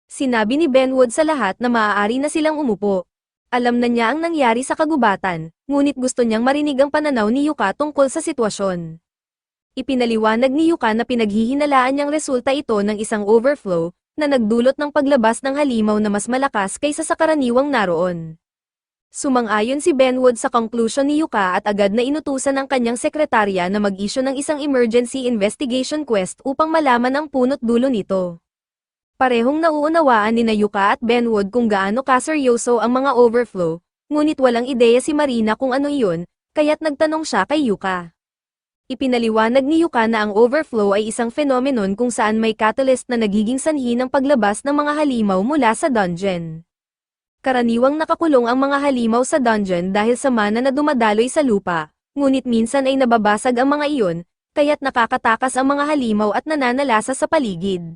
Sinabi ni Benwood sa lahat na maaari na silang umupo. Alam na niya ang nangyari sa kagubatan, ngunit gusto niyang marinig ang pananaw ni Yuka tungkol sa sitwasyon. Ipinaliwanag ni Yuka na pinaghihinalaan niyang resulta ito ng isang overflow, na nagdulot ng paglabas ng halimaw na mas malakas kaysa sa karaniwang naroon. Sumang-ayon si Benwood sa conclusion ni Yuka at agad na inutusan ang kanyang sekretarya na mag-issue ng isang emergency investigation quest upang malaman ang punot dulo nito. Parehong nauunawaan ni Yuka at Benwood kung gaano kaseryoso ang mga overflow, ngunit walang ideya si Marina kung ano iyon, kaya't nagtanong siya kay Yuka. Ipinaliwanag ni Yuka na ang overflow ay isang phenomenon kung saan may catalyst na nagiging sanhi ng paglabas ng mga halimaw mula sa dungeon. Karaniwang nakakulong ang mga halimaw sa dungeon dahil sa mana na dumadaloy sa lupa, ngunit minsan ay nababasag ang mga iyon, kaya't nakakatakas ang mga halimaw at nananalasa sa paligid.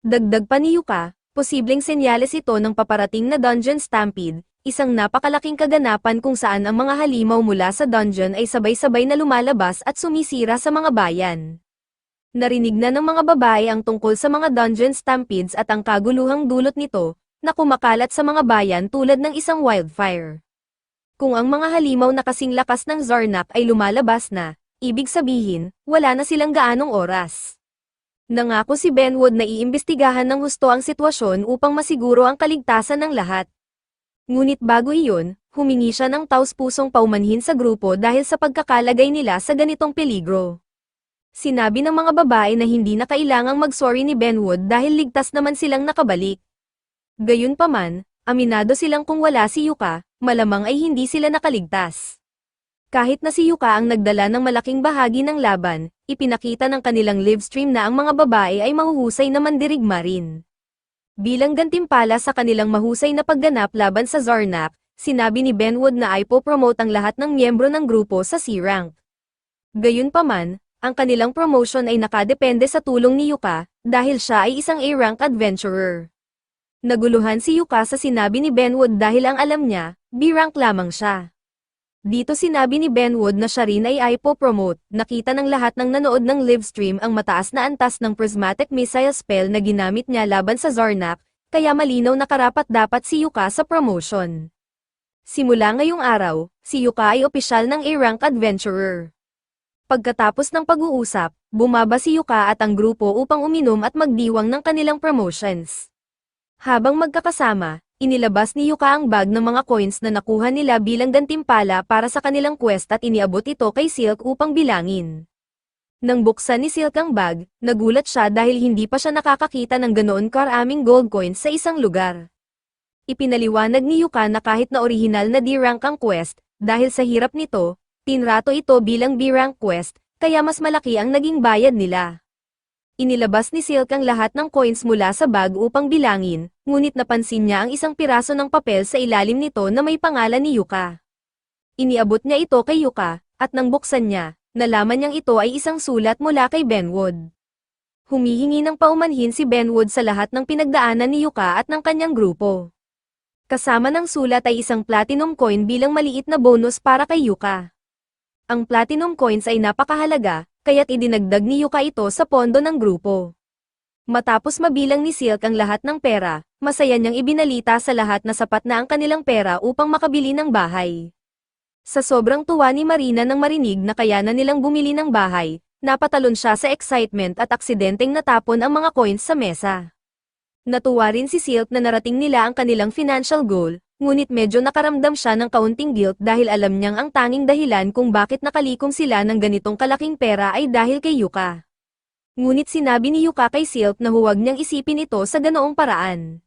Dagdag pa ni Yuka, posibleng senyales ito ng paparating na dungeon stampede, isang napakalaking kaganapan kung saan ang mga halimaw mula sa dungeon ay sabay-sabay na lumalabas at sumisira sa mga bayan. Narinig na ng mga babae ang tungkol sa mga dungeon stampedes at ang kaguluhang dulot nito, na kumakalat sa mga bayan tulad ng isang wildfire. Kung ang mga halimaw na kasing lakas ng Zarnak ay lumalabas na, ibig sabihin, wala na silang gaanong oras. Nangako si Benwood na iimbestigahan ng husto ang sitwasyon upang masiguro ang kaligtasan ng lahat. Ngunit bago iyon, humingi siya ng taus-pusong paumanhin sa grupo dahil sa pagkakalagay nila sa ganitong peligro. Sinabi ng mga babae na hindi na kailangang mag-sorry ni Benwood dahil ligtas naman silang nakabalik. Gayunpaman, aminado silang kung wala si Yuka, malamang ay hindi sila nakaligtas. Kahit na si Yuka ang nagdala ng malaking bahagi ng laban, ipinakita ng kanilang livestream na ang mga babae ay mahuhusay na mandirigma rin. Bilang gantimpala sa kanilang mahusay na pagganap laban sa Zarnak, sinabi ni Benwood na ipopromote ang lahat ng miyembro ng grupo sa C-rank. Gayunpaman, ang kanilang promotion ay nakadepende sa tulong ni Yuka, dahil siya ay isang A-rank adventurer. Naguluhan si Yuka sa sinabi ni Benwood dahil ang alam niya, B-rank lamang siya. Dito sinabi ni Benwood na siya rin ay ipopromote, nakita ng lahat ng nanood ng livestream ang mataas na antas ng prismatic missile spell na ginamit niya laban sa Zarnak, kaya malinaw na karapat-dapat si Yuka sa promotion. Simula ngayong araw, si Yuka ay opisyal ng A-rank adventurer. Pagkatapos ng pag-uusap, bumaba si Yuka at ang grupo upang uminom at magdiwang ng kanilang promotions. Habang magkakasama, inilabas ni Yuka ang bag ng mga coins na nakuha nila bilang gantimpala para sa kanilang quest at iniabot ito kay Silk upang bilangin. Nang buksan ni Silk ang bag, nagulat siya dahil hindi pa siya nakakakita ng ganoon karaming gold coins sa isang lugar. Ipinaliwanag ni Yuka na kahit na orihinal na D-rank ang quest, dahil sa hirap nito, tinrato ito bilang B-rank quest, kaya mas malaki ang naging bayad nila. Inilabas ni Silk ang lahat ng coins mula sa bag upang bilangin, ngunit napansin niya ang isang piraso ng papel sa ilalim nito na may pangalan ni Yuka. Iniabot niya ito kay Yuka, at nang buksan niya, nalaman niyang ito ay isang sulat mula kay Benwood. Humihingi ng paumanhin si Benwood sa lahat ng pinagdaanan ni Yuka at ng kanyang grupo. Kasama ng sulat ay isang platinum coin bilang maliit na bonus para kay Yuka. Ang platinum coins ay napakahalaga, kaya't idinagdag ni Yuka ito sa pondo ng grupo. Matapos mabilang ni Silk ang lahat ng pera, masaya niyang ibinalita sa lahat na sapat na ang kanilang pera upang makabili ng bahay. Sa sobrang tuwa ni Marina nang marinig na kaya na nilang bumili ng bahay, napatalon siya sa excitement at aksidenteng natapon ang mga coins sa mesa. Natuwa rin si Silk na narating nila ang kanilang financial goal, ngunit medyo nakaramdam siya ng kaunting guilt dahil alam niyang ang tanging dahilan kung bakit nakalikom sila ng ganitong kalaking pera ay dahil kay Yuka. Ngunit sinabi ni Yuka kay Silk na huwag niyang isipin ito sa ganoong paraan.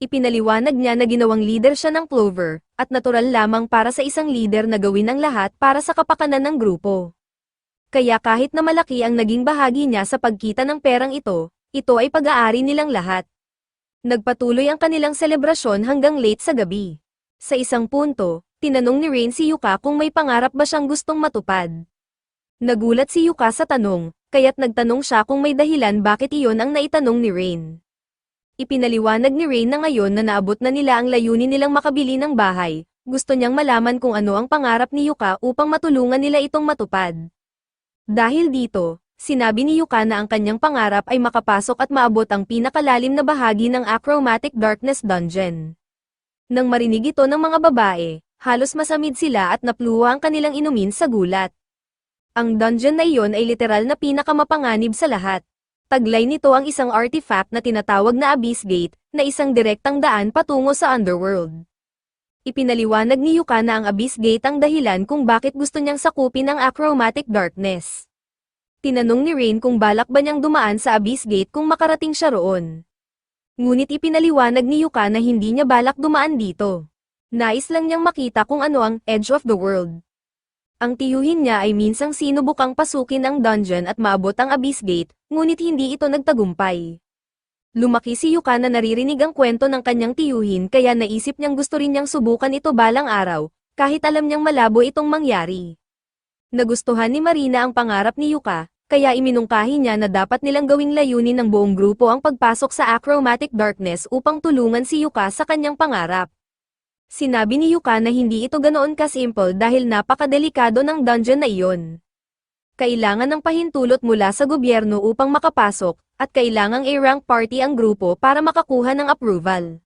Ipinaliwanag niya na ginawang leader siya ng Clover, at natural lamang para sa isang leader na gawin ang lahat para sa kapakanan ng grupo. Kaya kahit na malaki ang naging bahagi niya sa pagkita ng perang ito ay pag-aari nilang lahat. Nagpatuloy ang kanilang selebrasyon hanggang late sa gabi. Sa isang punto, tinanong ni Rain si Yuka kung may pangarap ba siyang gustong matupad. Nagulat si Yuka sa tanong, kaya't nagtanong siya kung may dahilan bakit iyon ang naitanong ni Rain. Ipinaliwanag ni Rain na ngayon na naabot na nila ang layunin nilang makabili ng bahay, gusto niyang malaman kung ano ang pangarap ni Yuka upang matulungan nila itong matupad. Dahil dito, sinabi ni Yuka na ang kanyang pangarap ay makapasok at maabot ang pinakalalim na bahagi ng Achromatic Darkness Dungeon. Nang marinig ito ng mga babae, halos masamid sila at napluwa ang kanilang inumin sa gulat. Ang dungeon na iyon ay literal na pinakamapanganib sa lahat. Taglay nito ang isang artifact na tinatawag na Abyss Gate, na isang direktang daan patungo sa Underworld. Ipinaliwanag ni Yuka na ang Abyss Gate ang dahilan kung bakit gusto niyang sakupin ang Achromatic Darkness. Tinanong ni Rain kung balak ba niyang dumaan sa Abyss Gate kung makarating siya roon. Ngunit ipinaliwanag ni Yuka na hindi niya balak dumaan dito. Nais lang niyang makita kung ano ang Edge of the World. Ang tiyuhin niya ay minsang sinubukang pasukin ang dungeon at maabot ang Abyss Gate, ngunit hindi ito nagtagumpay. Lumaki si Yuka na naririnig ang kwento ng kanyang tiyuhin kaya naisip niyang gusto rin niyang subukan ito balang araw, kahit alam niyang malabo itong mangyari. Nagustuhan ni Marina ang pangarap ni Yuka, kaya iminungkahi niya na dapat nilang gawing layunin ng buong grupo ang pagpasok sa Achromatic Darkness upang tulungan si Yuka sa kanyang pangarap. Sinabi ni Yuka na hindi ito ganoon ka-simple dahil napakadelikado ng dungeon na iyon. Kailangan ng pahintulot mula sa gobyerno upang makapasok, at kailangang A-rank party ang grupo para makakuha ng approval.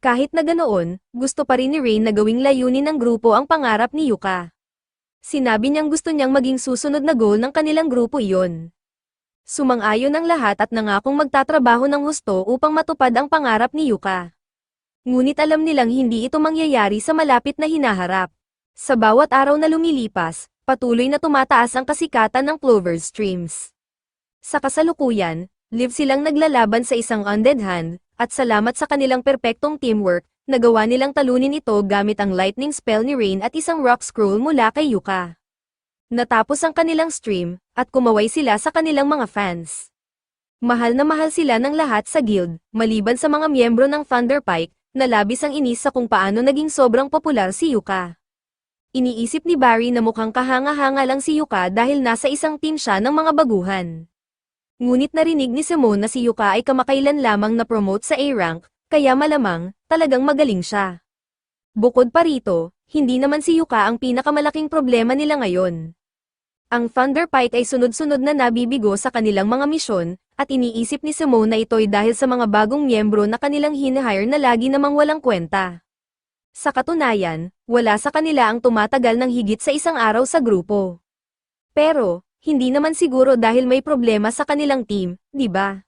Kahit na ganoon, gusto pa rin ni Rain na gawing layunin ng grupo ang pangarap ni Yuka. Sinabi niyang gusto niyang maging susunod na goal ng kanilang grupo iyon. Sumang-ayon ang lahat at nangakong magtatrabaho ng husto upang matupad ang pangarap ni Yuka. Ngunit alam nilang hindi ito mangyayari sa malapit na hinaharap. Sa bawat araw na lumilipas, patuloy na tumataas ang kasikatan ng Clover Streams. Sa kasalukuyan, live silang naglalaban sa isang undead hand, at salamat sa kanilang perpektong teamwork, nagawa nilang talunin ito gamit ang lightning spell ni Rain at isang rock scroll mula kay Yuka. Natapos ang kanilang stream, at kumaway sila sa kanilang mga fans. Mahal na mahal sila ng lahat sa guild, maliban sa mga miyembro ng Thunderpike, na labis ang inis sa kung paano naging sobrang popular si Yuka. Iniisip ni Barry na mukhang kahanga-hanga lang si Yuka dahil nasa isang team siya ng mga baguhan. Ngunit narinig ni Simone na si Yuka ay kamakailan lamang na-promote sa A-rank, kaya malamang, talagang magaling siya. Bukod pa rito, hindi naman si Yuka ang pinakamalaking problema nila ngayon. Ang Thunderpike ay sunod-sunod na nabibigo sa kanilang mga misyon, at iniisip ni Simone na ito'y dahil sa mga bagong miyembro na kanilang hinahire na lagi namang walang kwenta. Sa katunayan, wala sa kanila ang tumatagal ng higit sa isang araw sa grupo. Pero, hindi naman siguro dahil may problema sa kanilang team, di ba?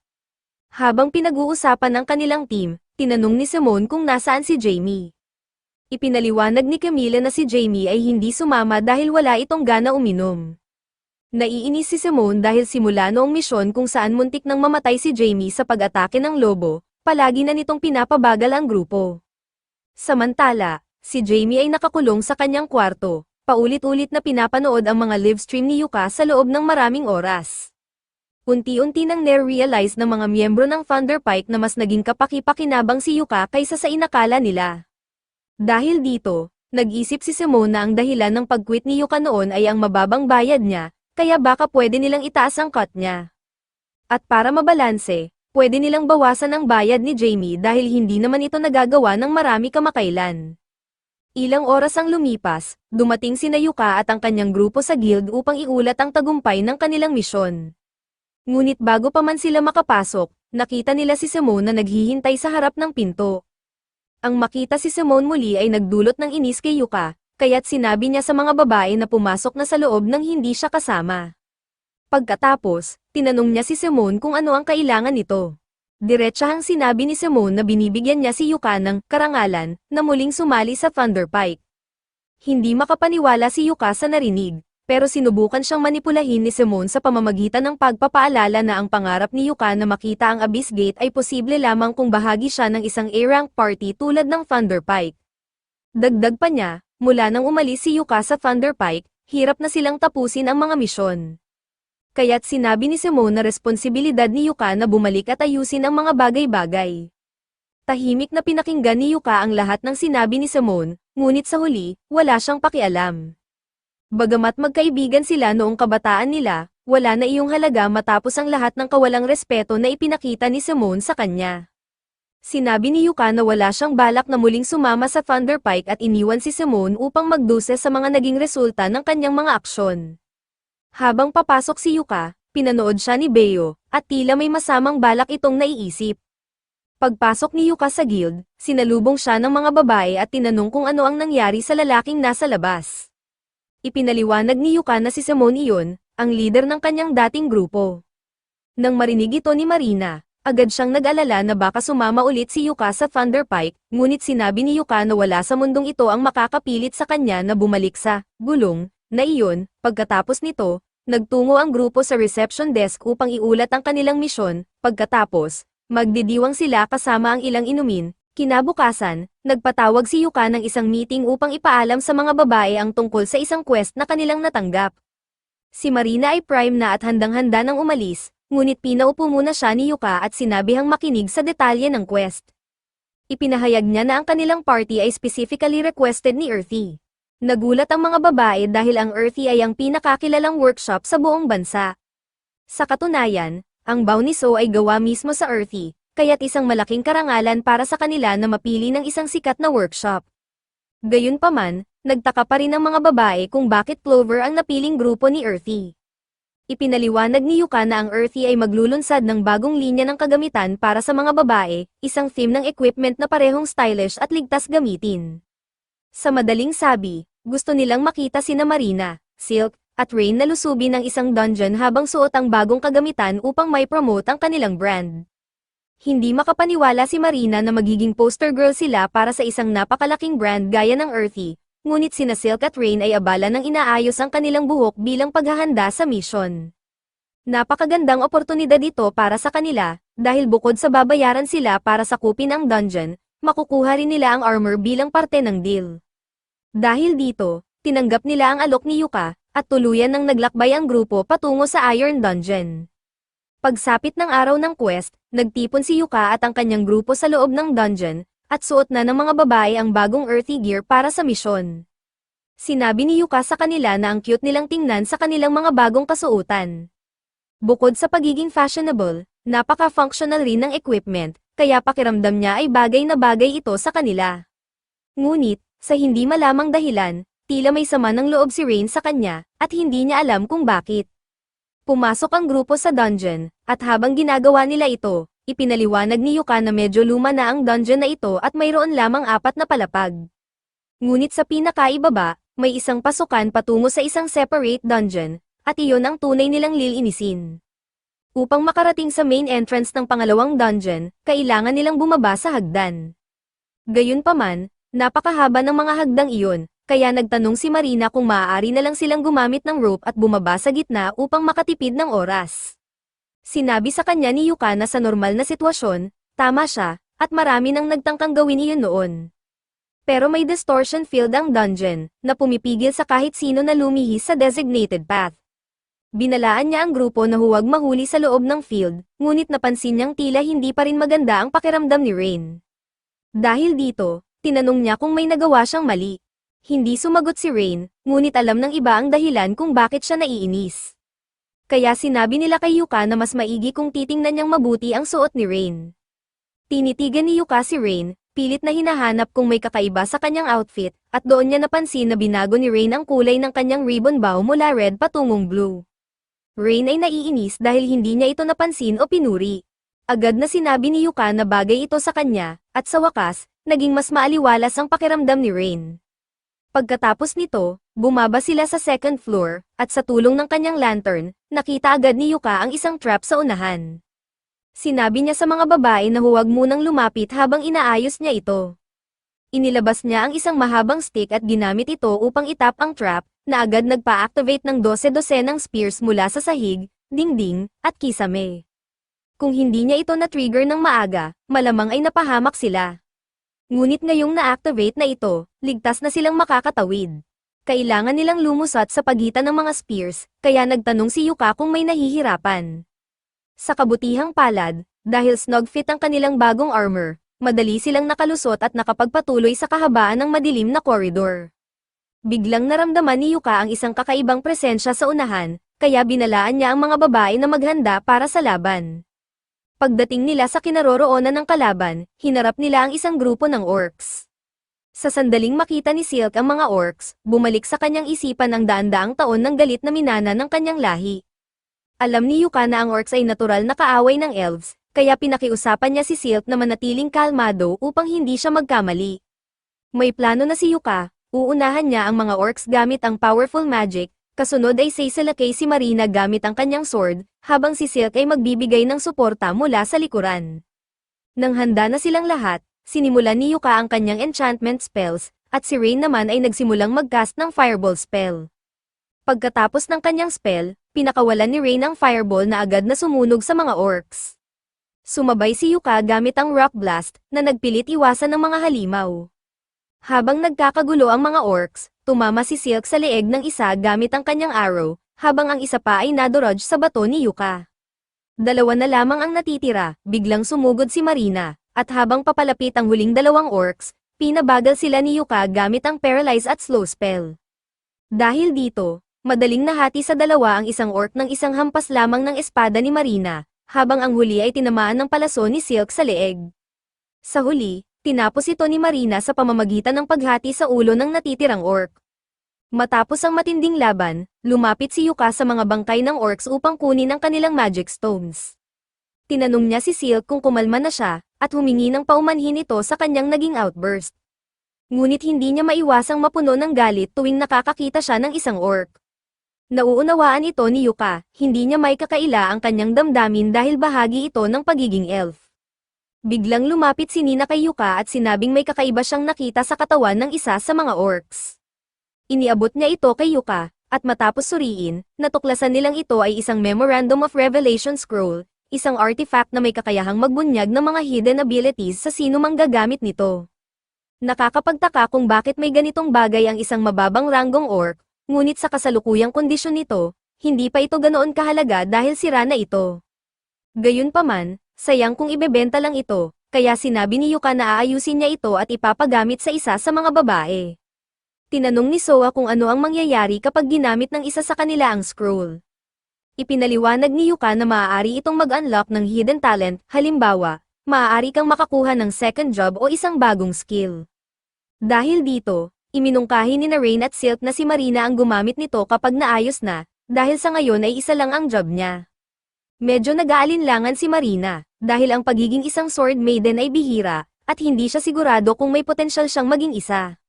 Habang pinag-uusapan ng kanilang team, tinanong ni Simone kung nasaan si Jamie. Ipinaliwanag ni Camila na si Jamie ay hindi sumama dahil wala itong gana uminom. Naiinis si Simone dahil simula noong misyon kung saan muntik nang mamatay si Jamie sa pag-atake ng lobo, palagi na nitong pinapabagal ang grupo. Samantala, si Jamie ay nakakulong sa kanyang kwarto, paulit-ulit na pinapanood ang mga live stream ni Yuka sa loob ng maraming oras. Unti-unti nang na-realize ng mga miyembro ng Thunderpike na mas naging kapaki-pakinabang si Yuka kaysa sa inakala nila. Dahil dito, nag-isip si Simone na ang dahilan ng pag-quit ni Yuka noon ay ang mababang bayad niya, kaya baka pwede nilang itaas ang cut niya. At para mabalanse, pwede nilang bawasan ang bayad ni Jamie dahil hindi naman ito nagagawa ng marami kamakailan. Ilang oras ang lumipas, dumating sina Yuka at ang kanyang grupo sa guild upang iulat ang tagumpay ng kanilang misyon. Ngunit bago pa man sila makapasok, nakita nila si Simone na naghihintay sa harap ng pinto. Ang makita si Simone muli ay nagdulot ng inis kay Yuka, kaya't sinabi niya sa mga babae na pumasok na sa loob nang hindi siya kasama. Pagkatapos, tinanong niya si Simone kung ano ang kailangan nito. Diretsahang sinabi ni Simone na binibigyan niya si Yuka ng karangalan na muling sumali sa Thunderpike. Hindi makapaniwala si Yuka sa narinig, pero sinubukan siyang manipulahin ni Simone sa pamamagitan ng pagpapaalala na ang pangarap ni Yuka na makita ang Abyss Gate ay posible lamang kung bahagi siya ng isang A-rank party tulad ng Thunderpike. Dagdag pa niya, mula nang umalis si Yuka sa Thunderpike, hirap na silang tapusin ang mga misyon. Kaya't sinabi ni Simone na responsibilidad ni Yuka na bumalik at ayusin ang mga bagay-bagay. Tahimik na pinakinggan ni Yuka ang lahat ng sinabi ni Simone, ngunit sa huli, wala siyang pakialam. Bagamat magkaibigan sila noong kabataan nila, wala na iyong halaga matapos ang lahat ng kawalang respeto na ipinakita ni Simone sa kanya. Sinabi ni Yuka na wala siyang balak na muling sumama sa Thunderpike at iniwan si Simone upang magduse sa mga naging resulta ng kanyang mga aksyon. Habang papasok si Yuka, pinanood siya ni Beo, at tila may masamang balak itong naiisip. Pagpasok ni Yuka sa guild, sinalubong siya ng mga babae at tinanong kung ano ang nangyari sa lalaking nasa labas. Ipinaliwanag ni Yuka na si Simone iyon, ang leader ng kanyang dating grupo. Nang marinig ito ni Marina, agad siyang nag-alala na baka sumama ulit si Yuka sa Thunderpike, ngunit sinabi ni Yuka na wala sa mundong ito ang makakapilit sa kanya na bumalik sa gulong na iyon. Pagkatapos nito, nagtungo ang grupo sa reception desk upang iulat ang kanilang misyon. Pagkatapos, magdidiwang sila kasama ang ilang inumin. Kinabukasan, nagpatawag si Yuka ng isang meeting upang ipaalam sa mga babae ang tungkol sa isang quest na kanilang natanggap. Si Marina ay prime na at handang-handa nang umalis, ngunit pinaupo muna siya ni Yuka at sinabihang makinig sa detalye ng quest. Ipinahayag niya na ang kanilang party ay specifically requested ni Earthy. Nagulat ang mga babae dahil ang Earthy ay ang pinakakilalang workshop sa buong bansa. Sa katunayan, ang Bauniso ay gawa mismo sa Earthy, kaya't isang malaking karangalan para sa kanila na mapili ng isang sikat na workshop. Gayunpaman, nagtaka pa rin ang mga babae kung bakit Clover ang napiling grupo ni Earthy. Ipinaliwanag ni Yuka na ang Earthy ay maglulunsad ng bagong linya ng kagamitan para sa mga babae, isang theme ng equipment na parehong stylish at ligtas gamitin. Sa madaling sabi, gusto nilang makita sina Marina, Silk, at Rain na lusubin ng isang dungeon habang suot ang bagong kagamitan upang may promote ang kanilang brand. Hindi makapaniwala si Marina na magiging poster girl sila para sa isang napakalaking brand gaya ng Earthy, ngunit sina Silk at Rain ay abala ng inaayos ang kanilang buhok bilang paghahanda sa mission. Napakagandang oportunidad ito para sa kanila, dahil bukod sa babayaran sila para sakupin ang dungeon, makukuha rin nila ang armor bilang parte ng deal. Dahil dito, tinanggap nila ang alok ni Yuka, at tuluyan nang naglakbay ang grupo patungo sa Iron Dungeon. Pagsapit ng araw ng quest, nagtipon si Yuka at ang kanyang grupo sa loob ng dungeon, at suot na ng mga babae ang bagong Earthy gear para sa misyon. Sinabi ni Yuka sa kanila na ang cute nilang tingnan sa kanilang mga bagong kasuotan. Bukod sa pagiging fashionable, napaka-functional rin ng equipment, kaya pakiramdam niya ay bagay na bagay ito sa kanila. Ngunit, sa hindi malamang dahilan, tila may sama ng loob si Rain sa kanya, at hindi niya alam kung bakit. Pumasok ang grupo sa dungeon, at habang ginagawa nila ito, ipinaliwanag ni Yuka na medyo luma na ang dungeon na ito at mayroon lamang 4 na palapag. Ngunit sa pinakaibaba, may isang pasukan patungo sa isang separate dungeon, at iyon ang tunay nilang lilinisin. Upang makarating sa main entrance ng pangalawang dungeon, kailangan nilang bumaba sa hagdan. Gayunpaman, napakahaba ng mga hagdang iyon, kaya nagtanong si Marina kung maaari na lang silang gumamit ng rope at bumaba sa gitna upang makatipid ng oras. Sinabi sa kanya ni Yuka na sa normal na sitwasyon, tama siya, at marami nang nagtangkang gawin iyon noon. Pero may distortion field ang dungeon, na pumipigil sa kahit sino na lumihis sa designated path. Binalaan niya ang grupo na huwag mahuli sa loob ng field, ngunit napansin niyang tila hindi pa rin maganda ang pakiramdam ni Rain. Dahil dito, tinanong niya kung may nagawa siyang mali. Hindi sumagot si Rain, ngunit alam ng iba ang dahilan kung bakit siya naiinis. Kaya sinabi nila kay Yuka na mas maigi kung titingnan niyang mabuti ang suot ni Rain. Tinitigan ni Yuka si Rain, pilit na hinahanap kung may kakaiba sa kanyang outfit, at doon niya napansin na binago ni Rain ang kulay ng kanyang ribbon bow mula red patungong blue. Rain ay naiinis dahil hindi niya ito napansin o pinuri. Agad na sinabi ni Yuka na bagay ito sa kanya, at sa wakas, naging mas maaliwalas ang pakiramdam ni Rain. Pagkatapos nito, bumaba sila sa second floor, at sa tulong ng kanyang lantern, nakita agad ni Yuka ang isang trap sa unahan. Sinabi niya sa mga babae na huwag munang lumapit habang inaayos niya ito. Inilabas niya ang isang mahabang stick at ginamit ito upang itap ang trap, na agad nagpa-activate ng 12-12 ng spears mula sa sahig, dingding, at kisame. Kung hindi niya ito na-trigger ng maaga, malamang ay napahamak sila. Ngunit ngayong na-activate na ito, ligtas na silang makakatawid. Kailangan nilang lumusat sa pagitan ng mga spears, kaya nagtanong si Yuka kung may nahihirapan. Sa kabutihang palad, dahil snug fit ang kanilang bagong armor, madali silang nakalusot at nakapagpatuloy sa kahabaan ng madilim na koridor. Biglang naramdaman ni Yuka ang isang kakaibang presensya sa unahan, kaya binalaan niya ang mga babae na maghanda para sa laban. Pagdating nila sa kinaroroonan ng kalaban, hinarap nila ang isang grupo ng orcs. Sa sandaling makita ni Silk ang mga orcs, bumalik sa kanyang isipan ang daan-daang taon ng galit na minana ng kanyang lahi. Alam ni Yuka na ang orcs ay natural na kaaway ng elves, kaya pinakiusapan niya si Silk na manatiling kalmado upang hindi siya magkamali. May plano na si Yuka. Uunahan niya ang mga orcs gamit ang powerful magic, kasunod ay sisalakay si Marina gamit ang kanyang sword, habang si Silk ay magbibigay ng suporta mula sa likuran. Nang handa na silang lahat, sinimulan ni Yuka ang kanyang enchantment spells, at si Rain naman ay nagsimulang mag-cast ng fireball spell. Pagkatapos ng kanyang spell, pinakawalan ni Rain ang fireball na agad na sumunog sa mga orcs. Sumabay si Yuka gamit ang rock blast, na nagpilit iwasan ng mga halimaw. Habang nagkakagulo ang mga orcs, tumama si Silk sa leeg ng isa gamit ang kanyang arrow, habang ang isa pa ay nadodge sa bato ni Yuka. Dalawa na lamang ang natitira, biglang sumugod si Marina, at habang papalapit ang huling dalawang orcs, pinabagal sila ni Yuka gamit ang paralyze at slow spell. Dahil dito, madaling nahati sa dalawa ang isang orc ng isang hampas lamang ng espada ni Marina, habang ang huli ay tinamaan ng palaso ni Silk sa leeg. Sa huli, tinapos ito ni Marina sa pamamagitan ng paghati sa ulo ng natitirang orc. Matapos ang matinding laban, lumapit si Yuka sa mga bangkay ng orcs upang kunin ang kanilang magic stones. Tinanong niya si Silk kung kumalma na siya, at humingi ng paumanhin ito sa kanyang naging outburst. Ngunit hindi niya maiwasang mapuno ng galit tuwing nakakakita siya ng isang orc. Nauunawaan ito ni Yuka, hindi niya may kakaila ang kanyang damdamin dahil bahagi ito ng pagiging elf. Biglang lumapit si Nina kay Yuka at sinabing may kakaiba siyang nakita sa katawan ng isa sa mga orcs. Iniabot niya ito kay Yuka, at matapos suriin, natuklasan nilang ito ay isang Memorandum of Revelation Scroll, isang artifact na may kakayahang magbunyag ng mga hidden abilities sa sino mang gagamit nito. Nakakapagtaka kung bakit may ganitong bagay ang isang mababang ranggong orc, ngunit sa kasalukuyang kondisyon nito, hindi pa ito ganoon kahalaga dahil sira na ito. Gayunpaman, sayang kung ibebenta lang ito, kaya sinabi ni Yuka na aayusin niya ito at ipapagamit sa isa sa mga babae. Tinanong ni Soa kung ano ang mangyayari kapag ginamit ng isa sa kanila ang scroll. Ipinaliwanag ni Yuka na maaari itong mag-unlock ng hidden talent, halimbawa, maaari kang makakuha ng second job o isang bagong skill. Dahil dito, iminungkahi ni Rain at Silk na si Marina ang gumamit nito kapag naayos na, dahil sa ngayon ay isa lang ang job niya. Medyo nag-aalinlangan si Marina, dahil ang pagiging isang sword maiden ay bihira, at hindi siya sigurado kung may potensyal siyang maging isa.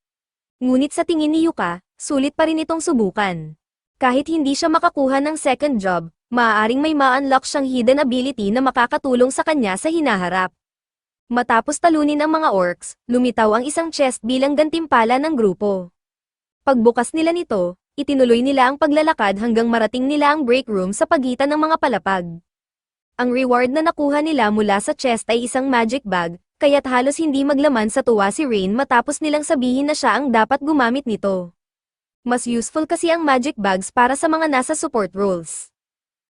Ngunit sa tingin ni Yuka, sulit pa rin itong subukan. Kahit hindi siya makakuha ng second job, maaaring may ma-unlock siyang hidden ability na makakatulong sa kanya sa hinaharap. Matapos talunin ang mga orcs, lumitaw ang isang chest bilang gantimpala ng grupo. Pagbukas nila nito, itinuloy nila ang paglalakad hanggang marating nila ang break room sa pagitan ng mga palapag. Ang reward na nakuha nila mula sa chest ay isang magic bag, kaya't halos hindi maglaman sa tuwa si Rain matapos nilang sabihin na siya ang dapat gumamit nito. Mas useful kasi ang magic bags para sa mga nasa support roles.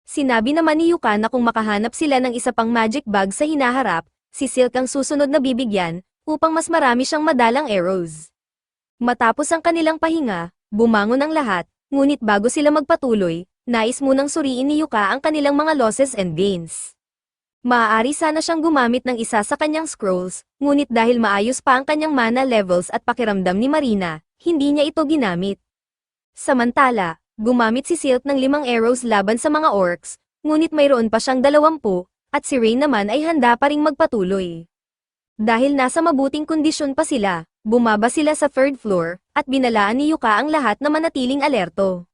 Sinabi naman ni Yuka na kung makahanap sila ng isa pang magic bag sa hinaharap, si Silk ang susunod na bibigyan, upang mas marami siyang madalang arrows. Matapos ang kanilang pahinga, bumangon ang lahat, ngunit bago sila magpatuloy, nais munang suriin ni Yuka ang kanilang mga losses and gains. Maaari sana siyang gumamit ng isa sa kanyang scrolls, ngunit dahil maayos pa ang kanyang mana levels at pakiramdam ni Marina, hindi niya ito ginamit. Samantala, gumamit si Silk ng 5 arrows laban sa mga orcs, ngunit mayroon pa siyang 20, at si Rain naman ay handa pa ring magpatuloy. Dahil nasa mabuting kondisyon pa sila, bumaba sila sa 3rd floor, at binalaan ni Yuka ang lahat na manatiling alerto.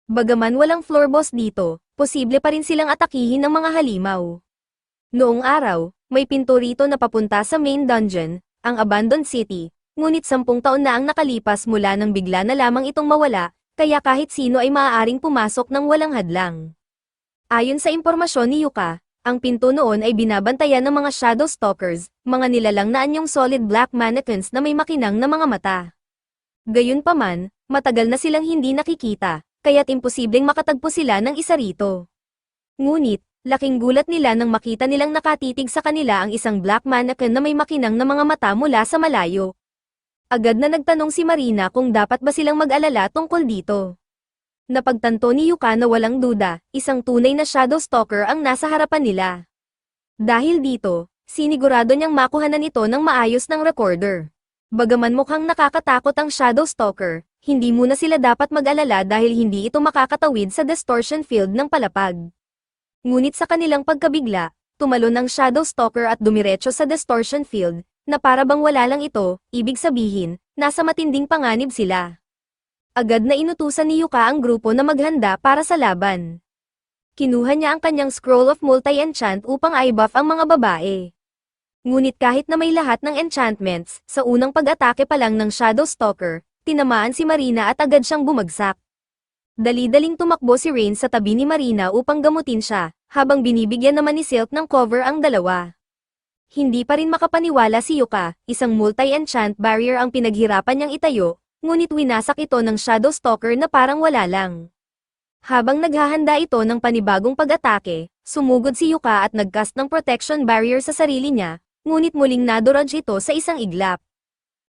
Bagaman walang floor boss dito, posible pa rin silang atakihin ng mga halimaw. Noong araw, may pinto rito na papunta sa main dungeon, ang Abandoned City, ngunit 10 taon na ang nakalipas mula nang bigla na lamang itong mawala, kaya kahit sino ay maaaring pumasok ng walang hadlang. Ayon sa impormasyon ni Yuka, ang pinto noon ay binabantayan ng mga Shadow Stalkers, mga nilalang na anyong solid black mannequins na may makinang na mga mata. Gayunpaman, matagal na silang hindi nakikita, kaya't imposibleng makatagpo sila ng isa rito. Ngunit, laking gulat nila nang makita nilang nakatitig sa kanila ang isang black mannequin na may makinang na mga mata mula sa malayo. Agad na nagtanong si Marina kung dapat ba silang mag-alala tungkol dito. Napagtanto ni Yuka na walang duda, isang tunay na Shadow Stalker ang nasa harapan nila. Dahil dito, sinigurado niyang makuhanan ito ng maayos ng recorder. Bagaman mukhang nakakatakot ang Shadow Stalker, hindi muna sila dapat mag-alala dahil hindi ito makakatawid sa distortion field ng palapag. Ngunit sa kanilang pagkabigla, tumalon ang Shadow Stalker at dumiretso sa distortion field, na para bang wala lang ito, ibig sabihin, nasa matinding panganib sila. Agad na inutusan ni Yuka ang grupo na maghanda para sa laban. Kinuha niya ang kanyang scroll of multi-enchant upang i-buff ang mga babae. Ngunit kahit na may lahat ng enchantments, sa unang pag-atake pa lang ng Shadow Stalker, tinamaan si Marina at agad siyang bumagsak. Dali-daling tumakbo si Rain sa tabi ni Marina upang gamutin siya, habang binibigyan naman ni Silk ng cover ang dalawa. Hindi pa rin makapaniwala si Yuka, isang multi-enchant barrier ang pinaghirapan niyang itayo, ngunit winasak ito ng Shadow Stalker na parang wala lang. Habang naghahanda ito ng panibagong pag-atake, sumugod si Yuka at nagcast ng protection barrier sa sarili niya, ngunit muling nadodge ito sa isang iglap.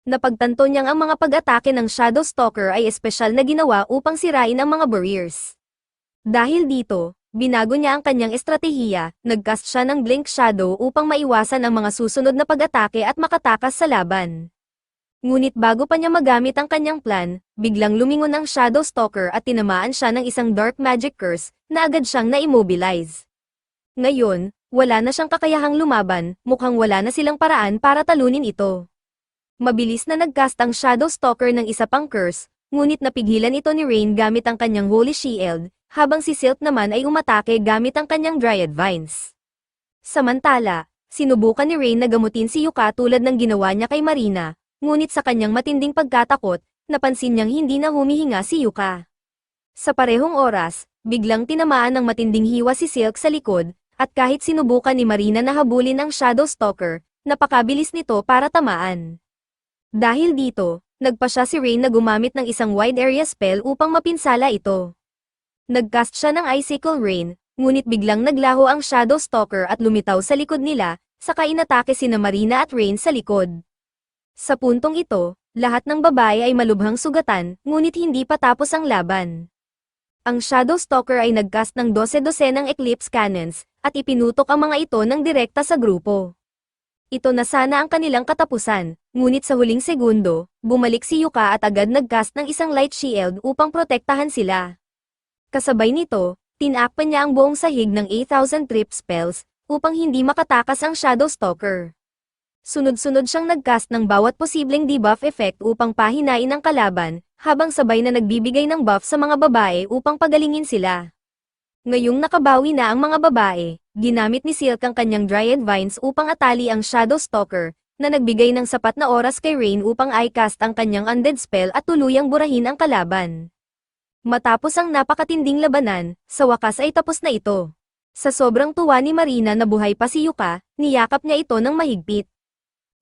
Napagtanto niyang ang mga pag-atake ng Shadow Stalker ay espesyal na ginawa upang sirain ang mga barriers. Dahil dito, binago niya ang kanyang estratehiya, nagcast siya ng Blink Shadow upang maiwasan ang mga susunod na pag-atake at makatakas sa laban. Ngunit bago pa niya magamit ang kanyang plan, biglang lumingon ang Shadow Stalker at tinamaan siya ng isang Dark Magic Curse, na agad siyang na-immobilize. Ngayon, wala na siyang kakayahang lumaban, mukhang wala na silang paraan para talunin ito. Mabilis na nagcast ang Shadow Stalker ng isa pang curse, ngunit napigilan ito ni Rain gamit ang kanyang Holy Shield, habang si Silk naman ay umatake gamit ang kanyang Dryad Vines. Samantala, sinubukan ni Rain na gamutin si Yuka tulad ng ginawa niya kay Marina, ngunit sa kanyang matinding pagkatakot, napansin niyang hindi na humihinga si Yuka. Sa parehong oras, biglang tinamaan ng matinding hiwa si Silk sa likod, at kahit sinubukan ni Marina na habulin ang Shadow Stalker, napakabilis nito para tamaan. Dahil dito, nagpa siya si Rain na gumamit ng isang wide area spell upang mapinsala ito. Nagcast siya ng Icicle Rain, ngunit biglang naglaho ang Shadow Stalker at lumitaw sa likod nila, saka inatake sina Marina at Rain sa likod. Sa puntong ito, lahat ng babae ay malubhang sugatan, ngunit hindi pa tapos ang laban. Ang Shadow Stalker ay nagcast ng 12-12 ng Eclipse Cannons, at ipinutok ang mga ito ng direkta sa grupo. Ito na sana ang kanilang katapusan, ngunit sa huling segundo, bumalik si Yuka at agad nagcast ng isang Light Shield upang protektahan sila. Kasabay nito, tinakpan niya ang buong sahig ng 8,000 trip spells, upang hindi makatakas ang Shadow Stalker. Sunod-sunod siyang nagcast ng bawat posibleng debuff effect upang pahinain ang kalaban, habang sabay na nagbibigay ng buff sa mga babae upang pagalingin sila. Ngayong nakabawi na ang mga babae, ginamit ni Silk ang kanyang Dryad Vines upang atali ang Shadow Stalker, na nagbigay ng sapat na oras kay Rain upang i-cast ang kanyang undead spell at tuluyang burahin ang kalaban. Matapos ang napakatinding labanan, sa wakas ay tapos na ito. Sa sobrang tuwa ni Marina na buhay pa si Yuka, niyakap niya ito ng mahigpit.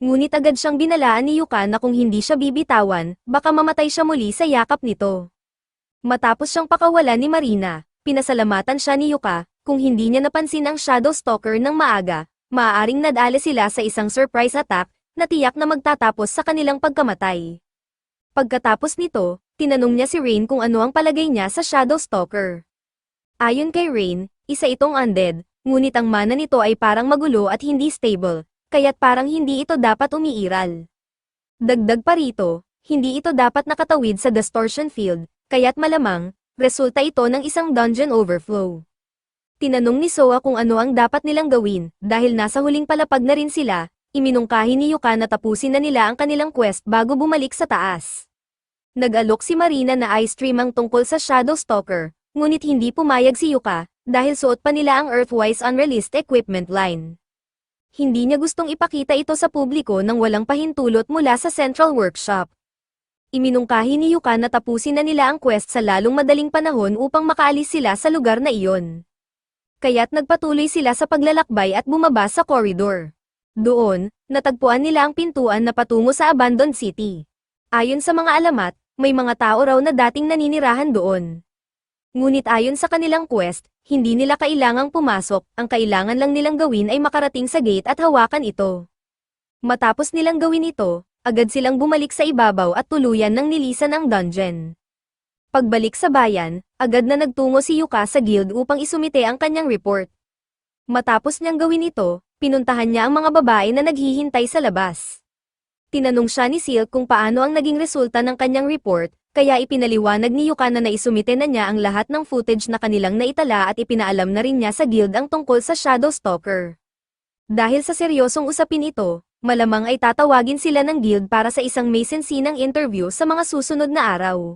Ngunit agad siyang binalaan ni Yuka na kung hindi siya bibitawan, baka mamatay siya muli sa yakap nito. Matapos siyang pakawalan ni Marina, pinasalamatan siya ni Yuka, kung hindi niya napansin ang Shadow Stalker ng maaga, maaaring nadali sila sa isang surprise attack, na tiyak na magtatapos sa kanilang pagkamatay. Pagkatapos nito, tinanong niya si Rain kung ano ang palagay niya sa Shadow Stalker. Ayon kay Rain, isa itong undead, Ngunit ang mana nito ay parang magulo at hindi stable, kaya't parang hindi ito dapat umiiral. Dagdag pa rito, hindi ito dapat nakatawid sa distortion field, kaya't malamang, resulta ito ng isang dungeon overflow. Tinanong ni Soa kung ano ang dapat nilang gawin, dahil nasa huling palapag na rin sila, iminungkahi ni Yuka na tapusin na nila ang kanilang quest bago bumalik sa taas. Nag-alok si Marina na ice stream ang tungkol sa Shadow Stalker, ngunit hindi pumayag si Yuka, dahil suot pa nila ang Earthwise Unreleased Equipment line. Hindi niya gustong ipakita ito sa publiko nang walang pahintulot mula sa Central Workshop. Iminungkahi ni Yuka na tapusin na nila ang quest sa lalong madaling panahon upang makaalis sila sa lugar na iyon. Kaya't nagpatuloy sila sa paglalakbay at bumaba sa corridor. Doon, natagpuan nila ang pintuan na patungo sa Abandoned City. Ayon sa mga alamat, may mga tao raw na dating naninirahan doon. Ngunit ayon sa kanilang quest, hindi nila kailangang pumasok, ang kailangan lang nilang gawin ay makarating sa gate at hawakan ito. Matapos nilang gawin ito, agad silang bumalik sa ibabaw at tuluyan ng nilisan ang dungeon. Pagbalik sa bayan, agad na nagtungo si Yuka sa guild upang isumite ang kanyang report. Matapos niyang gawin ito, pinuntahan niya ang mga babae na naghihintay sa labas. Tinanong siya ni Silk kung paano ang naging resulta ng kanyang report, kaya ipinaliwanag ni Yuka na naisumite na niya ang lahat ng footage na kanilang naitala at ipinaalam na rin niya sa guild ang tungkol sa Shadow Stalker. Dahil sa seryosong usapin ito, malamang ay tatawagin sila ng guild para sa isang may sensinang interview sa mga susunod na araw.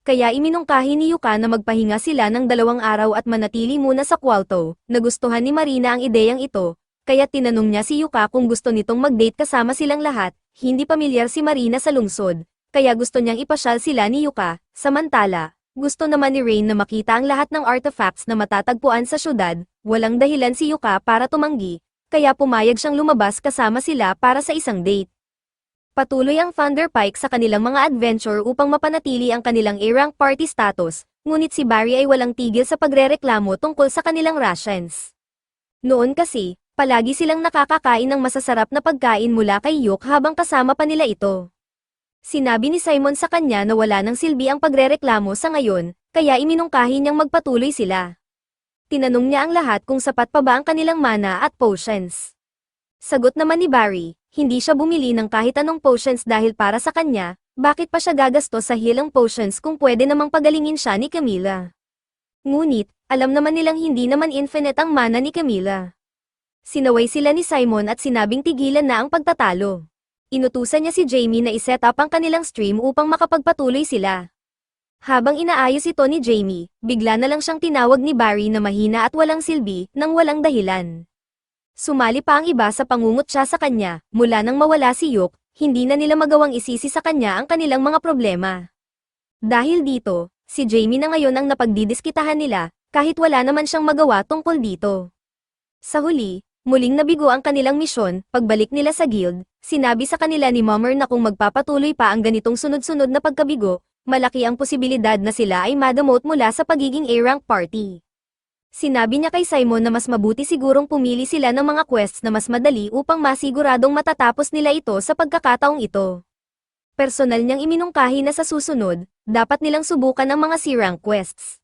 Kaya iminungkahi ni Yuka na magpahinga sila ng 2 araw at manatili muna sa Kwalto. Nagustuhan ni Marina ang ideyang ito, kaya tinanong niya si Yuka kung gusto nitong mag-date kasama silang lahat. Hindi pamilyar si Marina sa lungsod, kaya gusto niyang ipasyal sila ni Yuka. Samantala, gusto naman ni Rain na makita ang lahat ng artifacts na matatagpuan sa syudad. Walang dahilan si Yuka para tumanggi, kaya pumayag siyang lumabas kasama sila para sa isang date. Patuloy ang Thunder Pike sa kanilang mga adventure upang mapanatili ang kanilang A-rank party status, ngunit si Barry ay walang tigil sa pagrereklamo tungkol sa kanilang rations. Noon kasi, palagi silang nakakakain ng masasarap na pagkain mula kay Yok habang kasama pa nila ito. Sinabi ni Simon sa kanya na wala nang silbi ang pagrereklamo sa ngayon, kaya iminungkahi niyang magpatuloy sila. Tinanong niya ang lahat kung sapat pa ba ang kanilang mana at potions. Sagot naman ni Barry, hindi siya bumili ng kahit anong potions dahil para sa kanya, bakit pa siya gagastos sa healing potions kung pwede namang pagalingin siya ni Camilla. Ngunit, alam naman nilang hindi naman infinite ang mana ni Camilla. Sinaway sila ni Simon at sinabing tigilan na ang pagtatalo. Inutusan niya si Jamie na iset up ang kanilang stream upang makapagpatuloy sila. Habang inaayos ito ni Jamie, bigla na lang siyang tinawag ni Barry na mahina at walang silbi, nang walang dahilan. Sumali pa ang iba sa pangungutya sa kanya, mula nang mawala si Yok, hindi na nila magawang isisi sa kanya ang kanilang mga problema. Dahil dito, si Jamie na ngayon ang napagdidiskitahan nila, kahit wala naman siyang magawa tungkol dito. Sa huli, muling nabigo ang kanilang misyon. Pagbalik nila sa guild, sinabi sa kanila ni Mummer na kung magpapatuloy pa ang ganitong sunod-sunod na pagkabigo, malaki ang posibilidad na sila ay ma-demote mula sa pagiging A-rank party. Sinabi niya kay Simon na mas mabuti sigurong pumili sila ng mga quests na mas madali upang masiguradong matatapos nila ito sa pagkakataong ito. Personal niyang iminungkahi na sa susunod, dapat nilang subukan ang mga C-rank quests.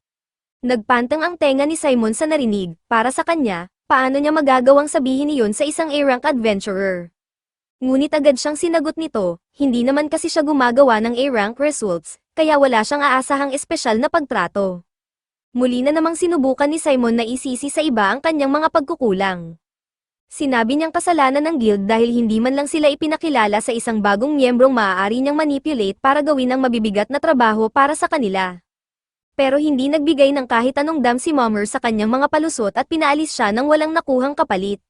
Nagpantang ang tenga ni Simon sa narinig, para sa kanya, paano niya magagawang sabihin iyon sa isang A-rank adventurer. Ngunit agad siyang sinagot nito, hindi naman kasi siya gumagawa ng A-rank results, kaya wala siyang aasahang espesyal na pagtrato. Muli na namang sinubukan ni Simon na isisi sa iba ang kanyang mga pagkukulang. Sinabi niyang kasalanan ng guild dahil hindi man lang sila ipinakilala sa isang bagong miyembrong maaari niyang manipulate para gawin ang mabibigat na trabaho para sa kanila. Pero hindi nagbigay ng kahit anong dam si Mummer sa kanyang mga palusot at pinaalis siya nang walang nakuhang kapalit.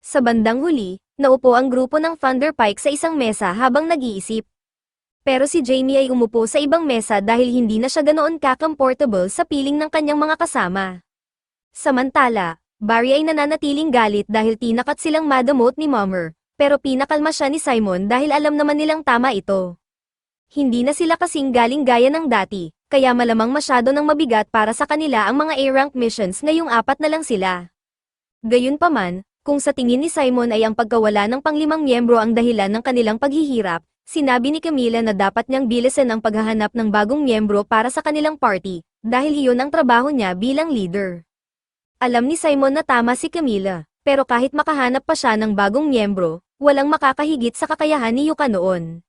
Sa bandang huli, naupo ang grupo ng Thunder Pike sa isang mesa habang nag-iisip. Pero si Jamie ay umupo sa ibang mesa dahil hindi na siya ganoon ka-comfortable sa piling ng kanyang mga kasama. Samantala, Barry ay nananatiling galit dahil tinakat silang ma-demote ni Mummer, pero pinakalma siya ni Simon dahil alam naman nilang tama ito. Hindi na sila kasing galing gaya ng dati, kaya malamang masyado nang mabigat para sa kanila ang mga A-rank missions ngayong 4 na lang sila. Gayunpaman, kung sa tingin ni Simon ay ang pagkawala ng pang-5 miyembro ang dahilan ng kanilang paghihirap, sinabi ni Camilla na dapat niyang bilisan ang paghahanap ng bagong miyembro para sa kanilang party, dahil iyon ang trabaho niya bilang leader. Alam ni Simon na tama si Camila, pero kahit makahanap pa siya ng bagong miyembro, walang makakahigit sa kakayahan ni Yuka noon.